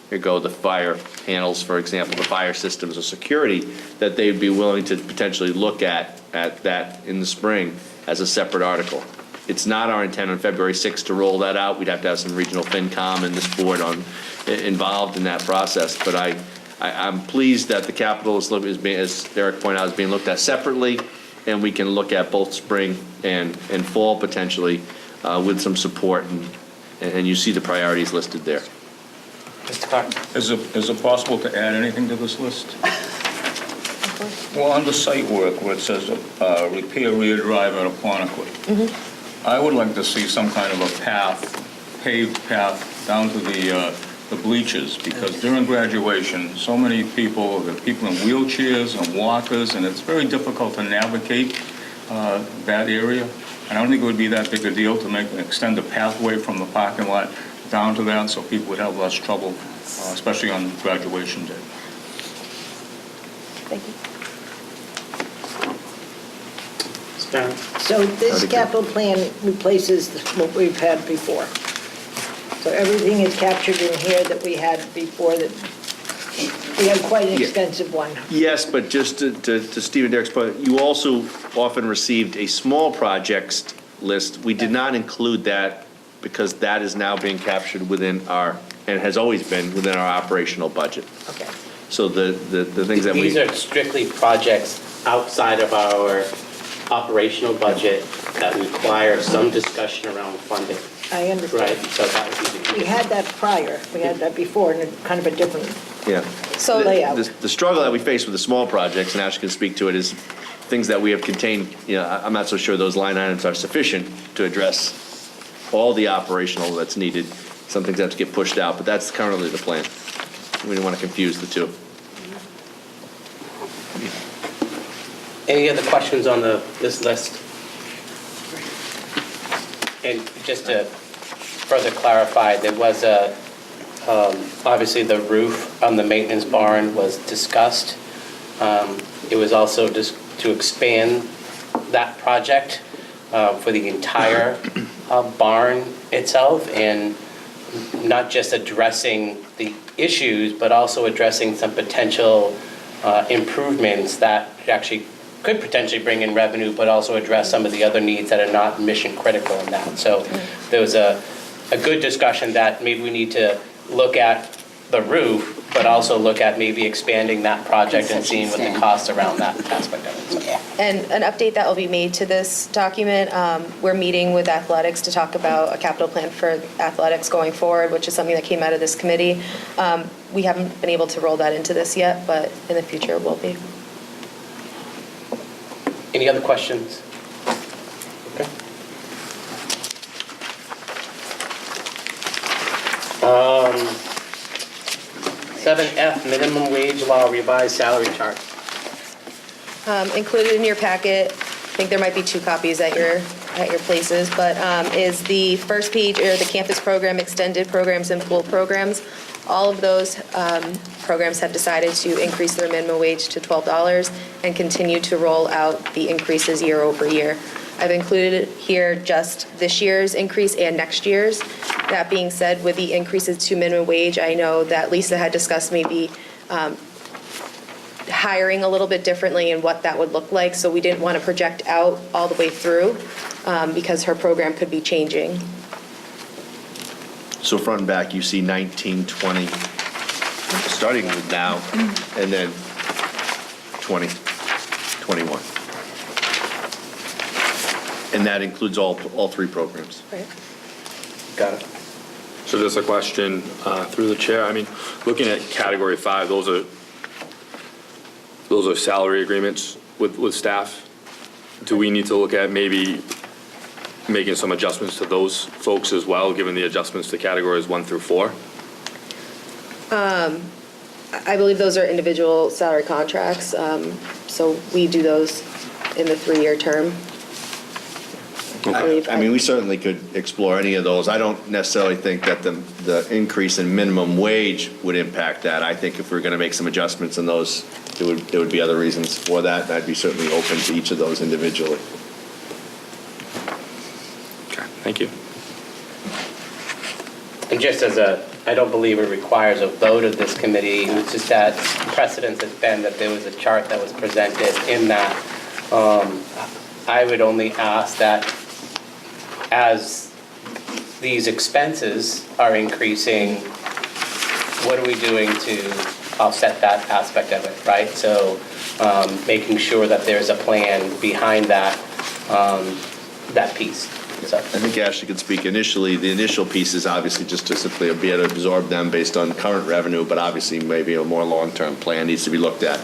here go the fire panels, for example, the fire systems or security, that they'd be willing to potentially look at that in the spring as a separate article. It's not our intent on February 6th to roll that out. We'd have to have some regional FinCom and this board involved in that process. But I'm pleased that the capital is being, as Derek pointed out, is being looked at separately, and we can look at both spring and fall potentially with some support, and you see the priorities listed there. Mr. Clark? Is it possible to add anything to this list? Well, under site work, where it says repair rear drive at Aponequid, I would like to see some kind of a path, paved path down to the bleachers, because during graduation, so many people, the people in wheelchairs and walkers, and it's very difficult to navigate that area. And I don't think it would be that big a deal to extend a pathway from the parking lot down to that, so people would have less trouble, especially on graduation day. Thank you. So this capital plan replaces what we've had before. So everything is captured in here that we had before, that we had quite an extensive one. Yes, but just to Steve and Derek's point, you also often received a small projects list. We did not include that because that is now being captured within our, and has always been within our operational budget. Okay. So the things that we. These are strictly projects outside of our operational budget that require some discussion around funding. I understand. Right, so that would be the. We had that prior, we had that before, and kind of a different Yeah. So layout. The struggle that we face with the small projects, and Ash can speak to it, is things that we have contained, I'm not so sure those line items are sufficient to address all the operational that's needed. Some things have to get pushed out, but that's currently the plan. We don't want to confuse the two. Any other questions on this list? And just to further clarify, there was obviously the roof on the maintenance barn was discussed. It was also just to expand that project for the entire barn itself, and not just addressing the issues, but also addressing some potential improvements that actually could potentially bring in revenue, but also address some of the other needs that are not mission critical in that. So there was a good discussion that maybe we need to look at the roof, but also look at maybe expanding that project and Concession seeing what the stand. costs around that aspect of it. Yeah. And an update that will be made to this document, we're meeting with athletics to talk about a capital plan for athletics going forward, which is something that came out of this committee. We haven't been able to roll that into this yet, but in the future will be. Any other questions? Okay. 7F, minimum wage law revised salary chart. Included in your packet, I think there might be 2 copies at your places, but is the first page, or the campus program, extended programs, and pool programs. All of those programs have decided to increase their minimum wage to $12 and continue to roll out the increases year over year. I've included here just this year's increase and next year's. That being said, with the increases to minimum wage, I know that Lisa had discussed maybe hiring a little bit differently and what that would look like, so we didn't want to project out all the way through because her program could be changing. So front and back, you see 19, 20, starting with now, and then 20, 21. And that includes all 3 programs. Right. Got it. So just a question through the chair. I mean, looking at category 5, those are salary agreements with staff. Do we need to look at maybe making some adjustments to those folks as well, given the adjustments to categories 1 through 4? I believe those are individual salary contracts, so we do those in the 3-year term. I mean, we certainly could explore any of those. I don't necessarily think that the increase in minimum wage would impact that. I think if we're going to make some adjustments in those, there would be other reasons for that, and I'd be certainly open to each of those individually. Okay, thank you. And just I don't believe it requires a vote of this committee, it's just that precedence has been that there was a chart that was presented in that. I would only ask that as these expenses are increasing, what are we doing to offset that aspect of it, right? So making sure that there's a plan behind that, that piece. So. I think Ashley could speak initially. The initial piece is obviously just to simply be able to absorb them based on current revenue, but obviously maybe a more long-term plan needs to be looked at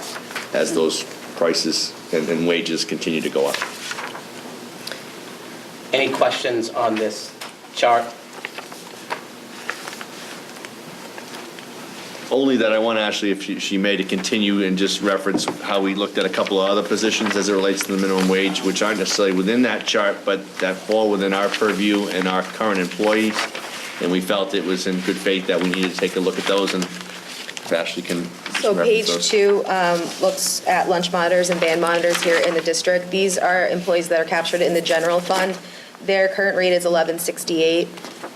as those prices and wages continue to go up. Any questions on this chart? Only that I want Ashley, if she may, to continue and just reference how we looked at a couple of other positions as it relates to the minimum wage, which aren't necessarily within that chart, but that fall within our purview and our current employees. And we felt it was in good faith that we needed to take a look at those, and if Ashley can just So reference page those. 2 looks at lunch monitors and band monitors here in the district. These are employees that are captured in the general fund. Their current rate is $11.68,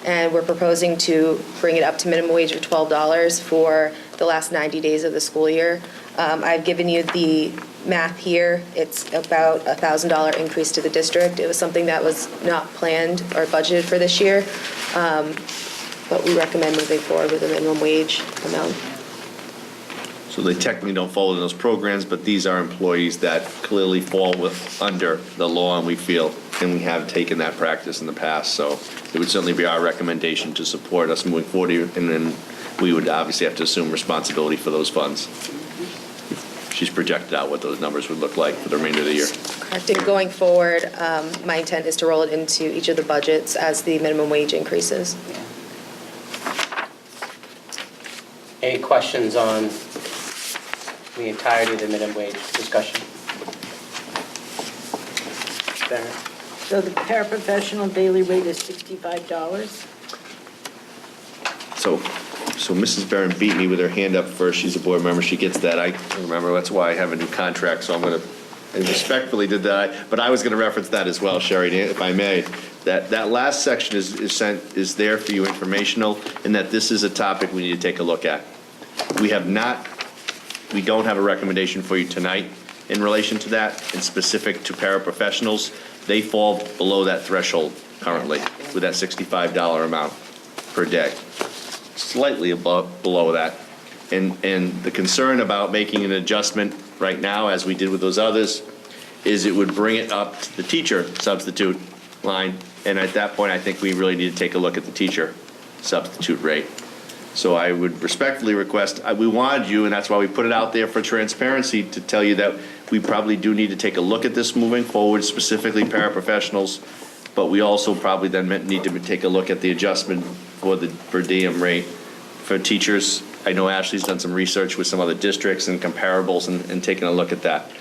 and we're proposing to bring it up to minimum wage of $12 for the last 90 days of the school year. I've given you the math here. It's about a $1,000 increase to the district. It was something that was not planned or budgeted for this year, but we recommend moving forward with a minimum wage amount. So they technically don't fall in those programs, but these are employees that clearly fall under the law, and we feel, and we have taken that practice in the past. So it would certainly be our recommendation to support us moving forward, and then we would obviously have to assume responsibility for those funds. She's projected out what those numbers would look like for the remainder of the year. Correct. And going forward, my intent is to roll it into each of the budgets as the minimum wage increases. Any questions on the entirety of the minimum wage discussion? Barrett? So the paraprofessional daily rate is $65? So Mrs. Barron beat me with her hand up first. She's a board member. She gets that. I remember, that's why I have a new contract, so I'm going to, I respectfully did that. But I was going to reference that as well, Sherry, if I may. That last section is there for you informational, and that this is a topic we need to take a look at. We don't have a recommendation for you tonight in relation to that, and specific to paraprofessionals. They fall below that threshold currently with that $65 amount per day. slightly above, below that. And the concern about making an adjustment right now, as we did with those others, is it would bring it up to the teacher substitute line. And at that point, I think we really need to take a look at the teacher substitute rate. So I would respectfully request, we wanted you, and that's why we put it out there for transparency, to tell you that we probably do need to take a look at this moving forward, specifically paraprofessionals, but we also probably then need to take a look at the adjustment for the per diem rate for teachers. I know Ashley's done some research with some other districts and comparables and taking a look at that.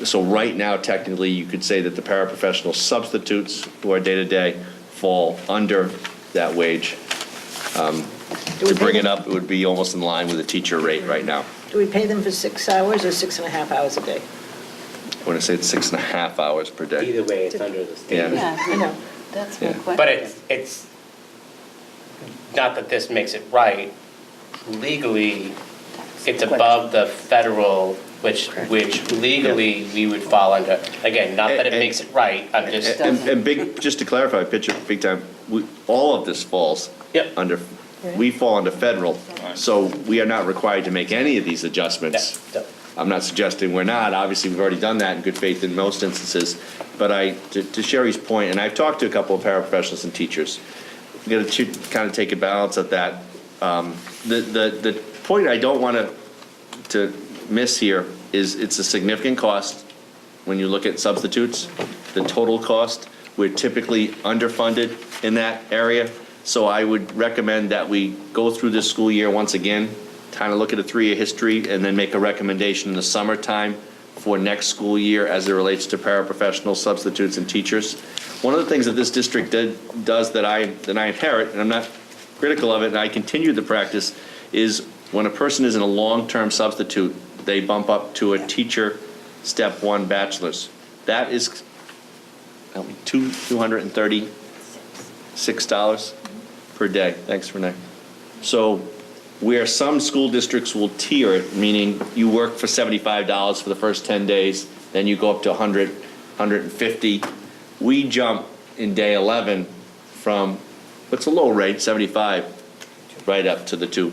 So right now, technically, you could say that the paraprofessional substitutes who are day-to-day fall under that wage. To bring it up, it would be almost in line with the teacher rate right now. Do we pay them for 6 hours or 6.5 hours a day? I want to say it's 6.5 hours per day. Either way, it's under the state. Yeah. Yeah, I know. that's my Yeah. question. But it's, not that this makes it right, legally, it's above the federal, which legally we would fall under. Again, not that it makes it right, I'm just. And big, just to clarify, big time, all of this falls Yep. under, we fall under federal, so we are not required to make any of these adjustments. Yeah. I'm not suggesting we're not, obviously, we've already done that in good faith in most instances, but to Sherry's point, and I've talked to a couple of paraprofessionals and teachers, we got to kind of take a balance at that. The point I don't want to miss here is it's a significant cost when you look at substitutes. The total cost, we're typically underfunded in that area, so I would recommend that we go through this school year once again, kind of look at a 3-year history, and then make a recommendation in the summertime for next school year as it relates to paraprofessional substitutes and teachers. One of the things that this district does that I inherit, and I'm not critical of it, and I continue the practice, is when a person is in a long-term substitute, they bump up to a teacher step 1 bachelor's. That is $236 per day. Thanks, Renee. So where some school districts will tier it, meaning you work for $75 for the first 10 days, then you go up to 100, 150. We jump in day 11 from, what's a low rate, 75, right up to the 2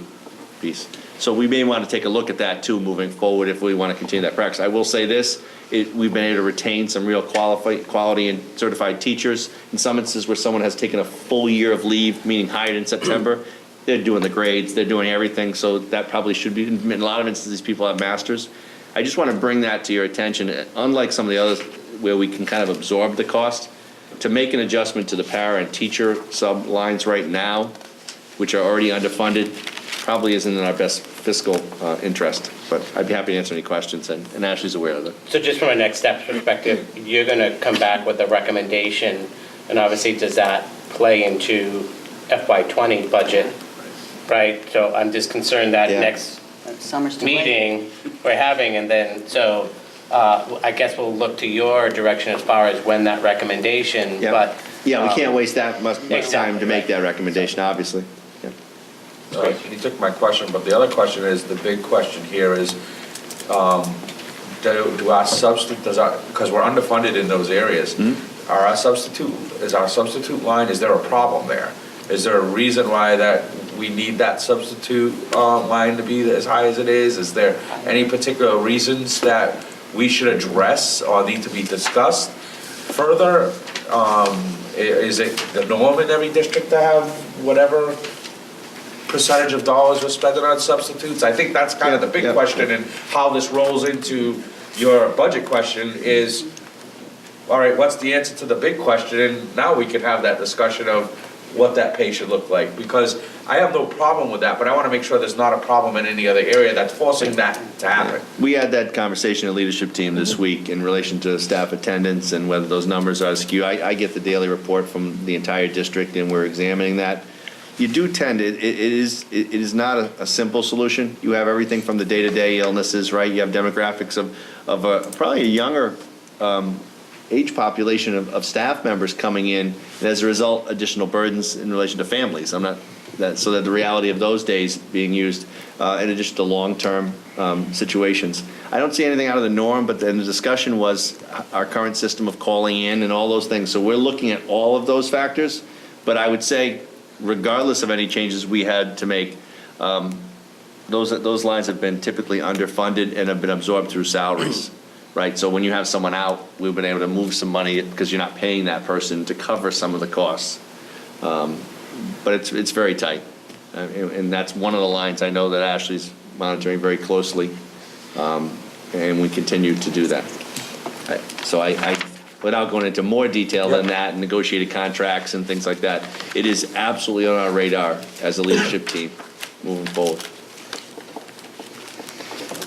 piece. So we may want to take a look at that too moving forward if we want to continue that practice. I will say this, we've been able to retain some real quality and certified teachers. In some instances where someone has taken a full year of leave, meaning hired in September, they're doing the grades, they're doing everything, so that probably should be, in a lot of instances, these people have masters. I just want to bring that to your attention, unlike some of the others where we can kind of absorb the cost, to make an adjustment to the para and teacher sub lines right now, which are already underfunded, probably isn't in our best fiscal interest. But I'd be happy to answer any questions, and Ashley's aware of it. So just from a next steps perspective, you're gonna come back with a recommendation, and obviously, does that play into FY20 budget, right? So I'm just concerned that Yeah. next Summer's too late. meeting we're having, and then, so I guess we'll look to your direction as far as when that recommendation, Yeah. but. Yeah, we can't waste that much time Exactly, to make right. that recommendation, obviously. Yeah. You took my question, but the other question is, the big question here is, do our substitute, because we're underfunded in those areas, is our substitute line, is there a problem there? Is there a reason why that we need that substitute line to be as high as it is? Is there any particular reasons that we should address or need to be discussed further? Is it the norm in every district to have whatever percentage of dollars we're spending on substitutes? I think that's kind of the big Yeah. question, and how this rolls into your budget question is, all right, what's the answer to the big question? And now we can have that discussion of what that pay should look like, because I have no problem with that, but I want to make sure there's not a problem in any other area that's forcing that to happen. We had that conversation at leadership team this week in relation to staff attendance and whether those numbers are skewed. I get the daily report from the entire district, and we're examining that. You do tend, it is not a simple solution. You have everything from the day-to-day illnesses, right? You have demographics of probably a younger age population of staff members coming in, and as a result, additional burdens in relation to families. So that the reality of those days being used in addition to long-term situations. I don't see anything out of the norm, but then the discussion was our current system of calling in and all those things. So we're looking at all of those factors, but I would say regardless of any changes we had to make, those lines have been typically underfunded and have been absorbed through salaries, right? So when you have someone out, we've been able to move some money because you're not paying that person to cover some of the costs. But it's very tight. And that's one of the lines I know that Ashley's monitoring very closely. And we continue to do that. So I, without going into more detail than that, and negotiated contracts and things like that, it is absolutely on our radar as a leadership team moving forward.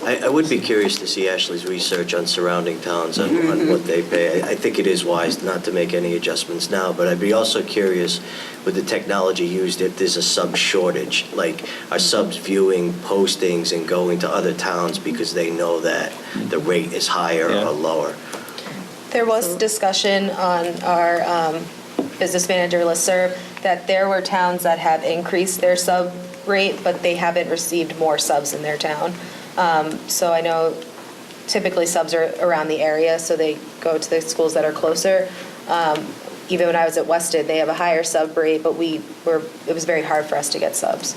I would be curious to see Ashley's research on surrounding towns on what they pay. I think it is wise not to make any adjustments now, but I'd be also curious with the technology used if there's a sub shortage. Like, are subs viewing postings and going to other towns because they know that the rate is higher or lower? There was discussion on our business manager listserv that there were towns that have increased their sub rate, but they haven't received more subs in their town. So I know typically subs are around the area, so they go to the schools that are closer. Even when I was at Wested, they have a higher sub rate, but it was very hard for us to get subs.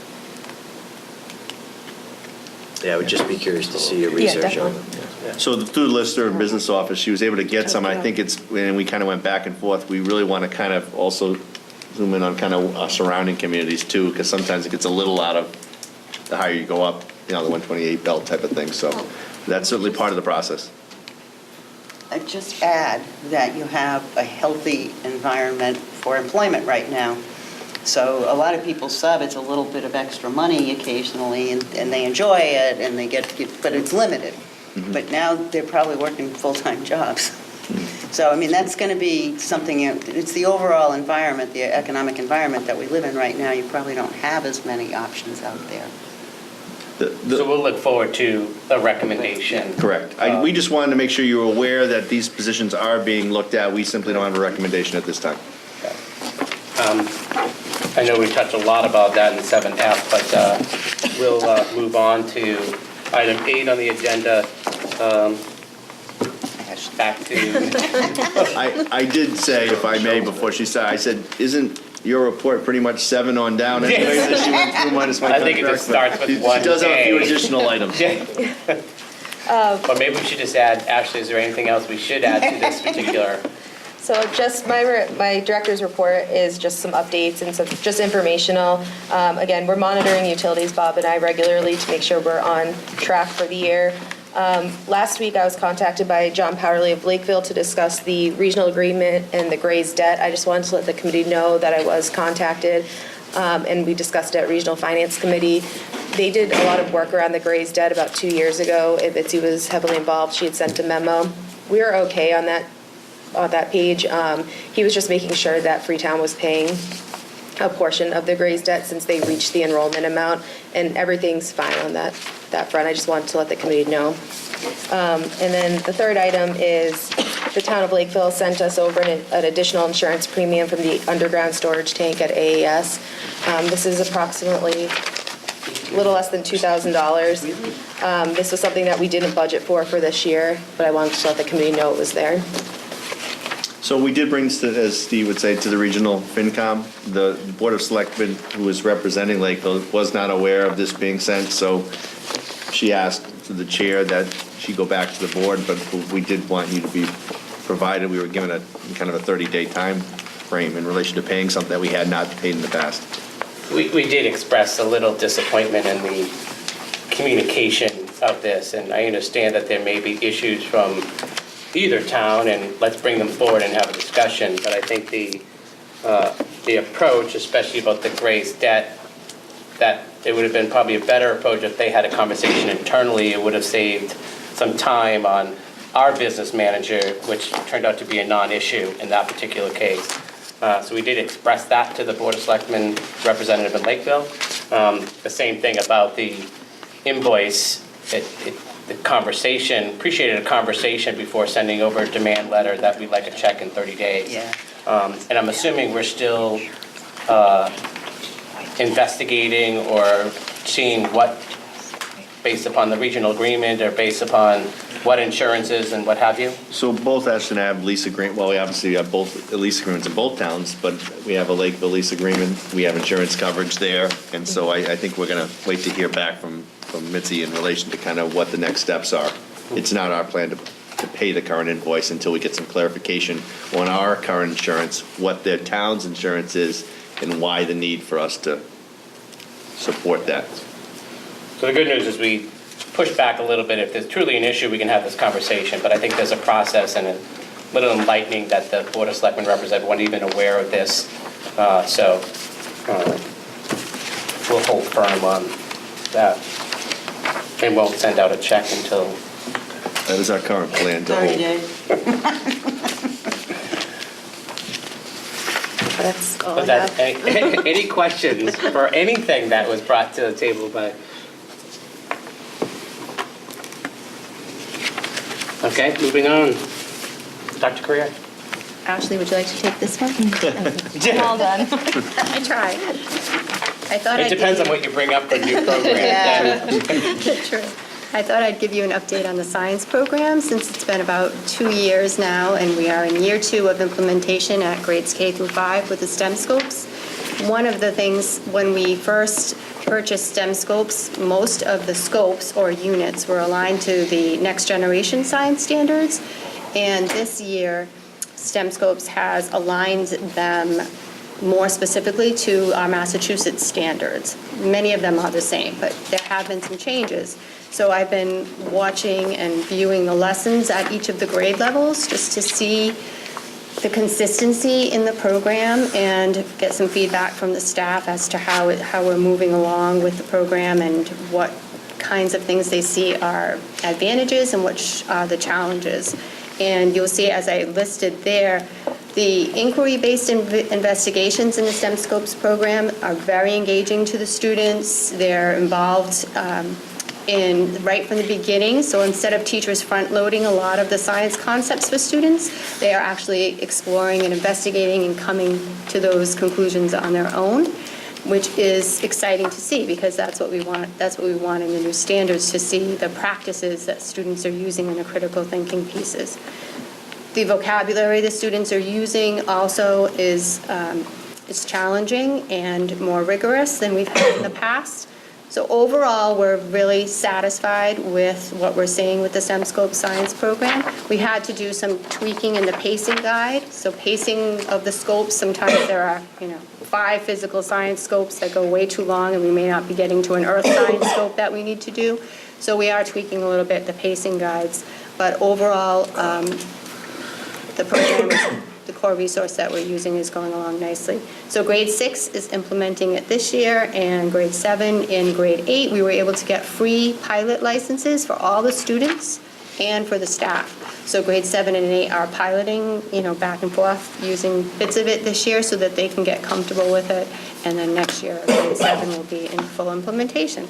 Yeah, I would just be curious to see your research on it. So through the Lister and business office, she was able to get some, I think and we kind of went back and forth, we really want to kind of also zoom in on kind of surrounding communities too, because sometimes it gets a little out of the higher you go up, the 128 belt type of thing, so that's certainly part of the process. I'd just add that you have a healthy environment for employment right now. So a lot of people sub, it's a little bit of extra money occasionally, and they enjoy it, and they get, but it's limited. Mm-hmm. But now they're probably working full-time jobs. So, I mean, that's going to be something, it's the overall environment, the economic environment that we live in right now. You probably don't have as many options out there. So we'll look forward to a recommendation. Correct. We just wanted to make sure you were aware that these positions are being looked at. We simply don't have a recommendation at this time. I know we touched a lot about that in 7F, but we'll move on to item 8 on the agenda. Back to... I did say, if I may, before she said, I said, isn't your report pretty much 7 on down anyway that she went through minus my I think it just starts with one She does have a few day. additional items. But maybe we should just add, Ashley, is there anything else we should add to this particular? So just my director's report is just some updates and some just informational. Again, we're monitoring utilities, Bob and I, regularly to make sure we're on track for the year. Last week, I was contacted by John Powerley of Lakeville to discuss the regional agreement and the Gray's debt. I just wanted to let the committee know that I was contacted, and we discussed it at Regional Finance Committee. They did a lot of work around the Gray's debt about 2 years ago. Bitsy was heavily involved. She had sent a memo. We were okay on that page. He was just making sure that Freetown was paying a portion of the Gray's debt since they reached the enrollment amount, and everything's fine on that front. I just wanted to let the committee know. And then the third item is the town of Lakeville sent us over an additional insurance premium from the underground storage tank at AAS. This is approximately a little less than $2,000. This was something that we didn't budget for this year, but I wanted to let the committee know it was there. So we did bring, as Steve would say, to the regional FinCom. The Board of Selectmen, who was representing Lakeville, was not aware of this being sent, so she asked the chair that she go back to the board, but we did want you to be provided. We were given a kind of a 30-day time frame in relation to paying something that we had not paid in the past. We did express a little disappointment in the communication of this, and I understand that there may be issues from either town, and let's bring them forward and have a discussion. But I think the approach, especially about the Gray's debt, that it would have been probably a better approach if they had a conversation internally. It would have saved some time on our business manager, which turned out to be a non-issue in that particular case. So we did express that to the Board of Selectmen representative in Lakeville. The same thing about the invoice. The conversation, appreciated a conversation before sending over a demand letter that we'd like a check in 30 days. Yeah. And I'm assuming we're still investigating or seeing what based upon the regional agreement or based upon what insurances and what have you? So both Ashland have lease agreement, well, we obviously have both lease agreements in both towns, but we have a Lakeville lease agreement, we have insurance coverage there, and so I think we're gonna wait to hear back from Mitzi in relation to kind of what the next steps are. It's not our plan to pay the current invoice until we get some clarification on our current insurance, what their town's insurance is, and why the need for us to support that. So the good news is we push back a little bit. If there's truly an issue, we can have this conversation, but I think there's a process and a little enlightening that the Board of Selectmen representative wasn't even aware of this. So we'll hold firm on that and won't send out a check until. That is our current plan to Sorry, hold. Dave. That's all I Was that have. any questions for anything that was brought to the table by? Okay, moving on. Dr. Correa? Ashley, would you like to take this one? All done. I tried. I thought It depends on what you bring up for new programs. True. I thought I'd give you an update on the science program since it's been about 2 years now and we are in year 2 of implementation at grades K through 5 with the STEM scopes. One of the things when we first purchased STEM scopes, most of the scopes or units were aligned to the next generation science standards. And this year, STEM scopes has aligned them more specifically to our Massachusetts standards. Many of them are the same, but there have been some changes. So I've been watching and viewing the lessons at each of the grade levels just to see the consistency in the program and get some feedback from the staff as to how we're moving along with the program and what kinds of things they see are advantages and which are the challenges. And you'll see, as I listed there, the inquiry-based investigations in the STEM Scopes program are very engaging to the students. They're involved right from the beginning. So instead of teachers front-loading a lot of the science concepts for students, they are actually exploring and investigating and coming to those conclusions on their own, which is exciting to see because that's what we want. That's what we want in the new standards, to see the practices that students are using in the critical thinking pieces. The vocabulary the students are using also is challenging and more rigorous than we've had in the past. So overall, we're really satisfied with what we're seeing with the STEM Scope Science program. We had to do some tweaking in the pacing guide. So pacing of the scopes, sometimes there are 5 physical science scopes that go way too long and we may not be getting to an earth science scope that we need to do. So we are tweaking a little bit the pacing guides. But overall, the program, the core resource that we're using is going along nicely. So grade 6 is implementing it this year, and grade 7 and grade 8, we were able to get free pilot licenses for all the students and for the staff. So grade 7 and 8 are piloting, back and forth, using bits of it this year so that they can get comfortable with it. And then next year, grade 7 will be in full implementation.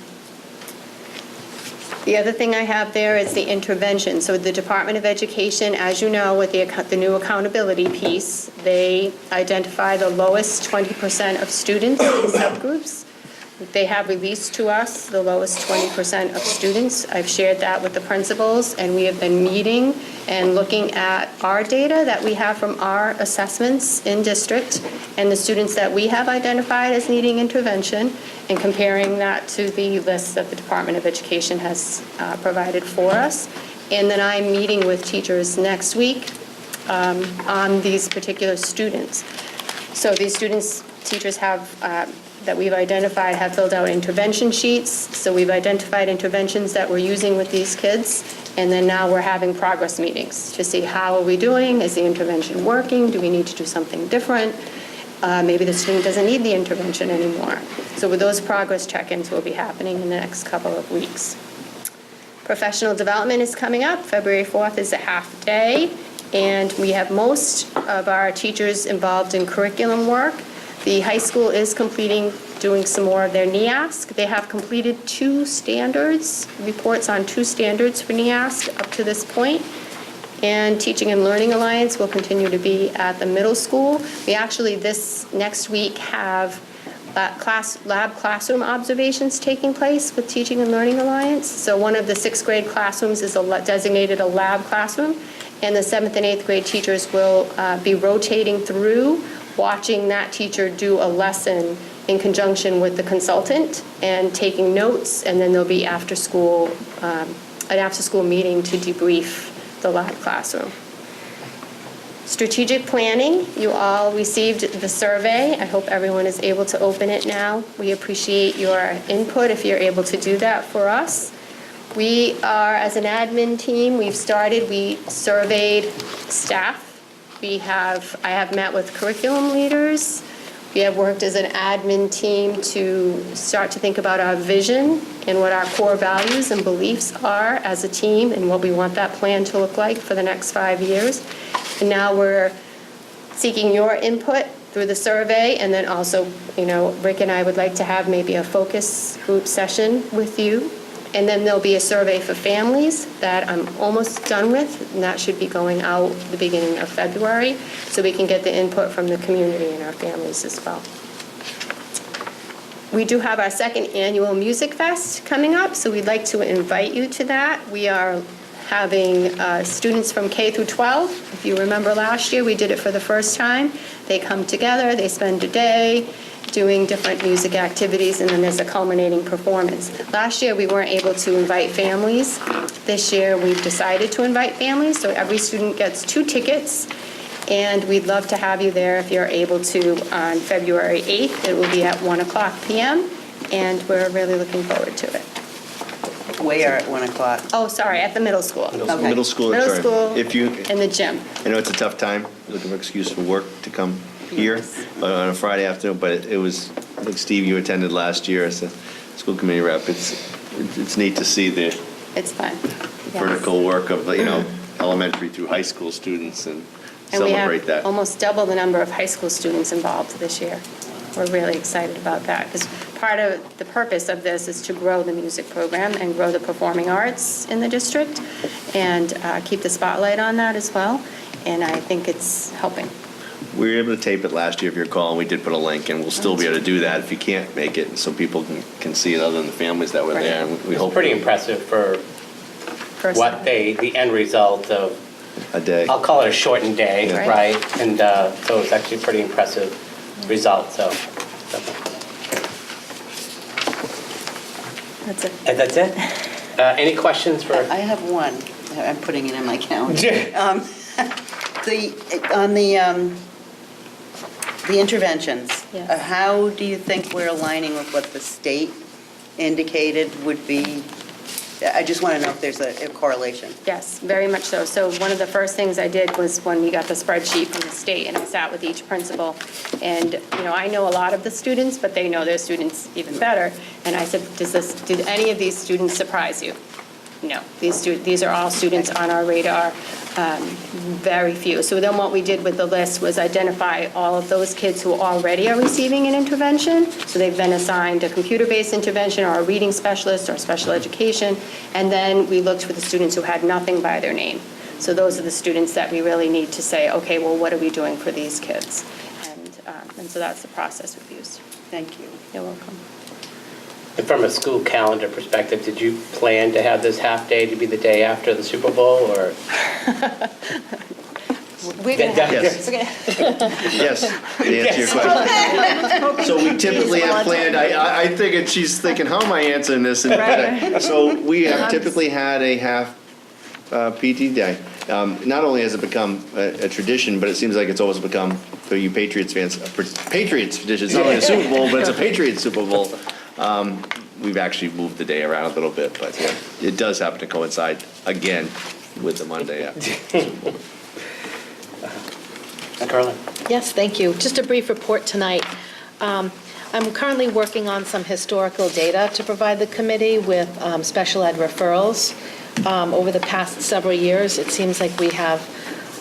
The other thing I have there is the intervention. So the Department of Education, as you know, with the new accountability piece, they identify the lowest 20% of students in subgroups. They have released to us the lowest 20% of students. I've shared that with the principals, and we have been meeting and looking at our data that we have from our assessments in district and the students that we have identified as needing intervention, and comparing that to the list that the Department of Education has provided for us. And then I'm meeting with teachers next week on these particular students. So these students, teachers have that we've identified have filled out intervention sheets. So we've identified interventions that we're using with these kids. And then now we're having progress meetings to see how are we doing? Is the intervention working? Do we need to do something different? Maybe the student doesn't need the intervention anymore. So with those progress check-ins will be happening in the next couple of weeks. Professional development is coming up. February 4th is a half day. And we have most of our teachers involved in curriculum work. The high school is doing some more of their NEASC. They have completed 2 standards, reports on 2 standards for NEASC up to this point. And Teaching and Learning Alliance will continue to be at the middle school. We actually this next week have lab classroom observations taking place with Teaching and Learning Alliance. So one of the 6th grade classrooms is designated a lab classroom, and the 7th and 8th grade teachers will be rotating through, watching that teacher do a lesson in conjunction with the consultant and taking notes, and then there'll be an after-school meeting to debrief the lab classroom. Strategic planning, you all received the survey. I hope everyone is able to open it now. We appreciate your input if you're able to do that for us. We are, as an admin team, we surveyed staff. I have met with curriculum leaders. We have worked as an admin team to start to think about our vision and what our core values and beliefs are as a team and what we want that plan to look like for the next 5 years. And now we're seeking your input through the survey, and then also, Rick and I would like to have maybe a focus group session with you. And then there'll be a survey for families that I'm almost done with, and that should be going out the beginning of February, so we can get the input from the community and our families as well. We do have our 2nd annual Music Fest coming up, so we'd like to invite you to that. We are having students from K through 12. If you remember last year, we did it for the first time. They come together, they spend a day doing different music activities, and then there's a culminating performance. Last year, we weren't able to invite families. This year, we've decided to invite families, so every student gets 2 tickets, and we'd love to have you there if you're able to on February 8th. It will be at 1:00 p.m., and we're really looking forward to it. Where at 1 o'clock? Oh, sorry, at the middle school. Okay. Middle school. Middle school, If you, in the gym. I know it's a tough time, looking for excuse for work to come here on a Friday afternoon, but it was, like Steve, you attended last year as a school committee rep. It's neat to see the It's fun. vertical work of, elementary through high school students and And we celebrate have that. almost double the number of high school students involved this year. We're really excited about that, because part of the purpose of this is to grow the music program and grow the performing arts in the district, and keep the spotlight on that as well, and I think it's helping. We were able to tape it last year, if you recall, and we did put a link, and we'll still be able to do that if you can't make it, so people can see it other than the families that were there. And we It's hope pretty impressive for what the end result of, a day. I'll call it a shortened day, Right. right? And so it's actually a pretty impressive result, so. That's it. And that's it? Any questions for? I have one. I'm putting it in my calendar. The interventions. Yes. How do you think we're aligning with what the state indicated would be? I just want to know if there's a correlation. Yes, very much so. So one of the first things I did was when we got the spreadsheet from the state, and I sat with each principal, and, I know a lot of the students, but they know their students even better, and I said, did any of these students surprise you? No, these are all students on our radar, very few. So then what we did with the list was identify all of those kids who already are receiving an intervention. So they've been assigned a computer-based intervention or a reading specialist or special education. And then we looked for the students who had nothing by their name. So those are the students that we really need to say, okay, well, what are we doing for these kids? And so that's the process we've used. Thank you. You're welcome. And from a school calendar perspective, did you plan to have this half-day to be the day after the Super Bowl, or? We're going to have Yes. to. Yes, to answer your question. So we typically have planned, I figured she's thinking, how am I answering this? And so we have typically had a half PT day. Not only has it become a tradition, but it seems like it's always become, for you Patriots fans, a Patriots tradition. It's not only a Super Bowl, but it's a Patriots Super Bowl. We've actually moved the day around a little bit, but yeah, it does happen to coincide again with the Monday after. Carolyn? Yes, thank you. Just a brief report tonight. I'm currently working on some historical data to provide the committee with special ed referrals. Over the past several years, it seems like we have,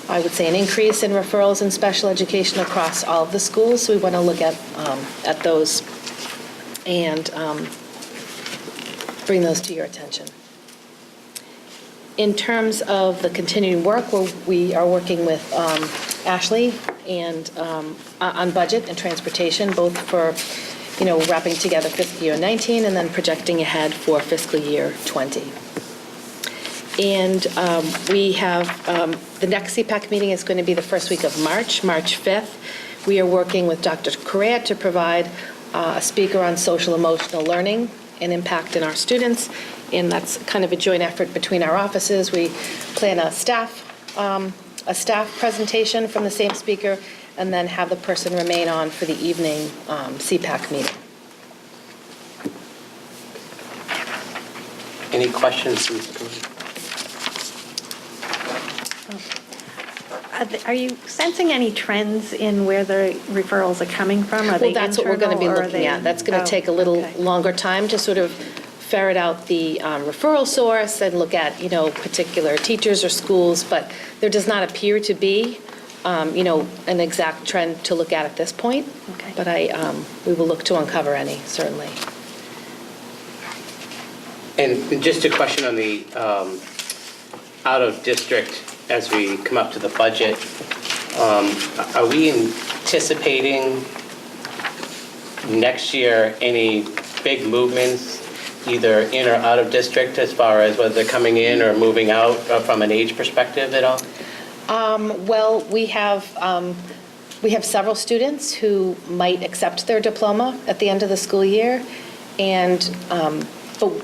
I would say, an increase in referrals in special education across all of the schools. So we want to look at those and bring those to your attention. In terms of the continuing work, we are working with Ashley and on budget and transportation, both for wrapping together fiscal year 19 and then projecting ahead for fiscal year 20. And we have, the next CPAC meeting is going to be the first week of March 5th. We are working with Dr. Correa to provide a speaker on social emotional learning and impact in our students. And that's kind of a joint effort between our offices. We plan a staff presentation from the same speaker, and then have the person remain on for the evening CPAC meeting. Any questions from the committee? Are you sensing any trends in where the referrals are coming from? Are they Well, that's what we're going to be internal, or are looking they- at. That's going to take a little okay. longer time to sort of ferret out the referral source and look at, particular teachers or schools, but there does not appear to be, an exact trend to look at this point. Okay. But we will look to uncover any, certainly. And just a question on the out-of-district, as we come up to the budget, are we anticipating next year any big movements, either in or out of district, as far as whether they're coming in or moving out from an age perspective at all? Well, we have several students who might accept their diploma at the end of the school year, and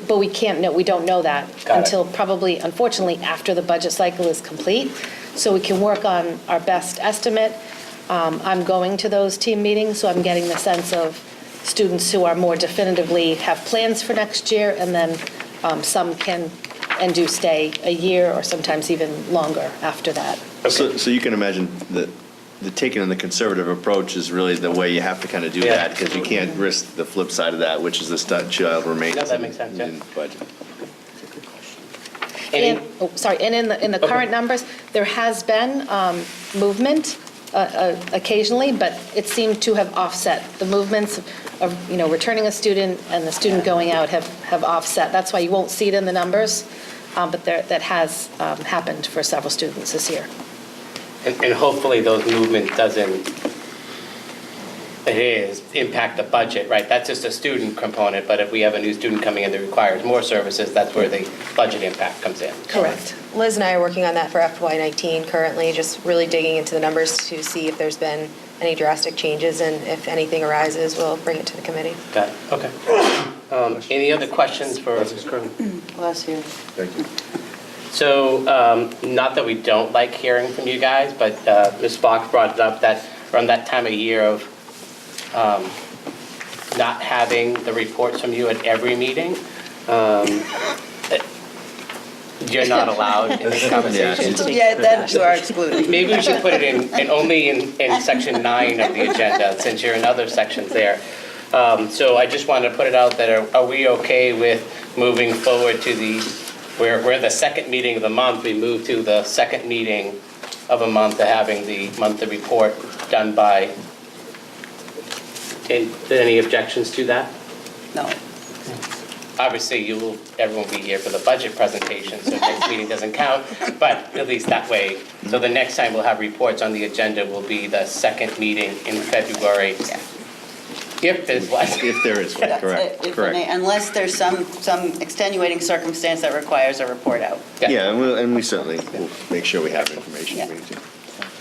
but we can't know. We don't know that Got it. until probably, unfortunately, after the budget cycle is complete. So we can work on our best estimate. I'm going to those team meetings, so I'm getting the sense of students who are more definitively have plans for next year, and then some can and do stay a year or sometimes even longer after that. So you can imagine that the taking on the conservative approach is really the way you have to kind of do Yeah. that, because you can't risk the flip side of that, which is the child remains No, that makes sense, yeah. in budget. Any- And in the Okay. current numbers, there has been movement occasionally, but it seemed to have offset. The movements of, returning a student and the student going out have offset. That's why you won't see it in the numbers, but that has happened for several students this year. And hopefully those movement doesn't, impact the budget, right? That's just a student component, but if we have a new student coming in that requires more services, that's where the budget impact comes in. Correct. Liz and I are working on that for FY19 currently, just really digging into the numbers to see if there's been any drastic changes, and if anything arises, we'll bring it to the committee. Got it, okay. Any other questions for Mrs. Curran? Bless you. Thank you. So, not that we don't like hearing from you guys, but Ms. Fox brought it up that around that time of year of not having the reports from you at every meeting, you're not allowed in this conversation. Yeah, that you are excluded. Maybe we should put it in only in section 9 of the agenda, since you're in other sections there. So I just wanted to put it out that are we okay with moving forward to we're the second meeting of the month, we move to the second meeting of a month to having the monthly report done by, any objections to that? No. Obviously, everyone will be here for the budget presentation, so next meeting doesn't count, but at least that way. So the next time we'll have reports on the agenda will be the second meeting in February. If there's one. If there is one, That's correct, it. correct. Unless there's some extenuating circumstance that requires a report out. Yeah, and we certainly will make sure we have information. Yeah. we need to.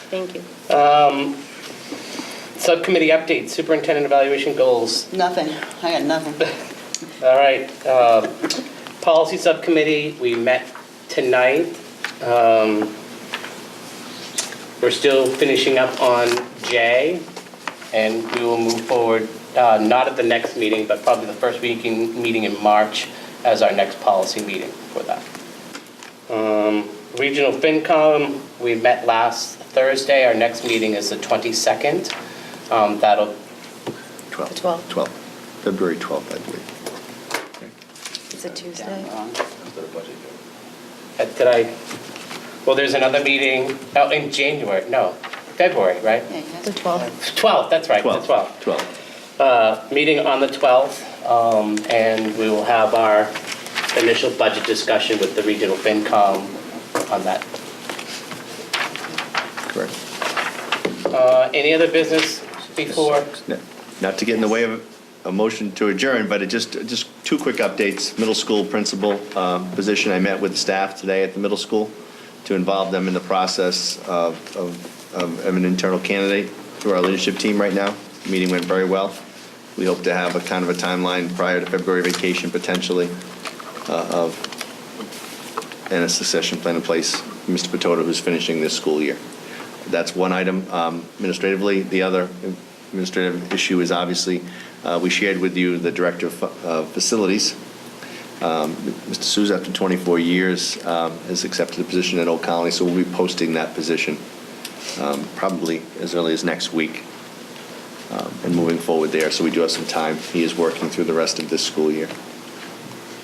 Thank you. Subcommittee updates, superintendent evaluation goals. Nothing. I got nothing. All right, policy subcommittee, we met tonight. We're still finishing up on J, and we will move forward, not at the next meeting, but probably the first meeting in March as our next policy meeting for that. Regional FinCom, we met last Thursday. Our next meeting is the 22nd. That'll 12th. February 12th, I believe. It's a Tuesday. well, there's another meeting, in January, no, February, right? Yeah, you have The to- 12th. 12th, that's right, the 12th. 12th. Meeting on the 12th, and we will have our initial budget discussion with the regional FinCom on that. Correct. Any other business before? No, not to get in the way of a motion to adjourn, but just two quick updates. Middle school principal position, I met with staff today at the middle school to involve them in the process of an internal candidate through our leadership team right now. The meeting went very well. We hope to have a kind of a timeline prior to February vacation potentially and a succession plan in place. Mr. Patoda, who's finishing this school year. That's one item administratively. The other administrative issue is obviously, we shared with you the Director of Facilities. Mr. Souza, after 24 years, has accepted a position at Old Colony, so we'll be posting that position probably as early as next week and moving forward there. So we do have some time. He is working through the rest of this school year.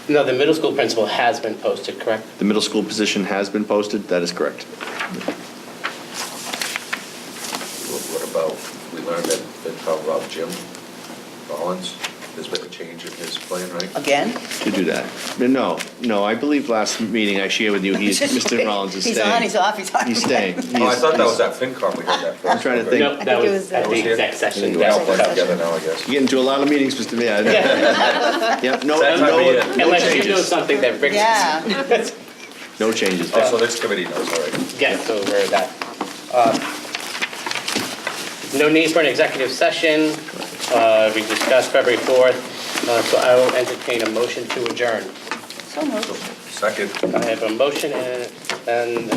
No, the middle school principal has been posted, correct? The middle school position has been posted. That is correct. What about, we learned that FinCom Rob Jim Rollins, there's been a change in his plan, right? Again? To do that. No, I believe last meeting I shared with you, Mr. Rollins is staying. He's on, he's off, he's on. He's staying. Oh, I thought that was at FinCom, we heard that first. I'm trying to think. No, that think it was was, at the Was he? exec session. We're all put That's- together now, I guess. You get into a lot of meetings, Mr. Mayor. Yeah, no That's how we- Unless you know changes. something that Rick. Yeah. No changes. Oh, so this committee knows, all right. Yes, over that. No need for an executive session. We discussed February 4th, so I will entertain a motion to adjourn. So moved. Second. I have a motion and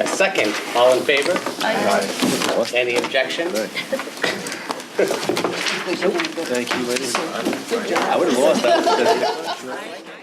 a second. All in favor? Any objection? Thank you. I would have lost that.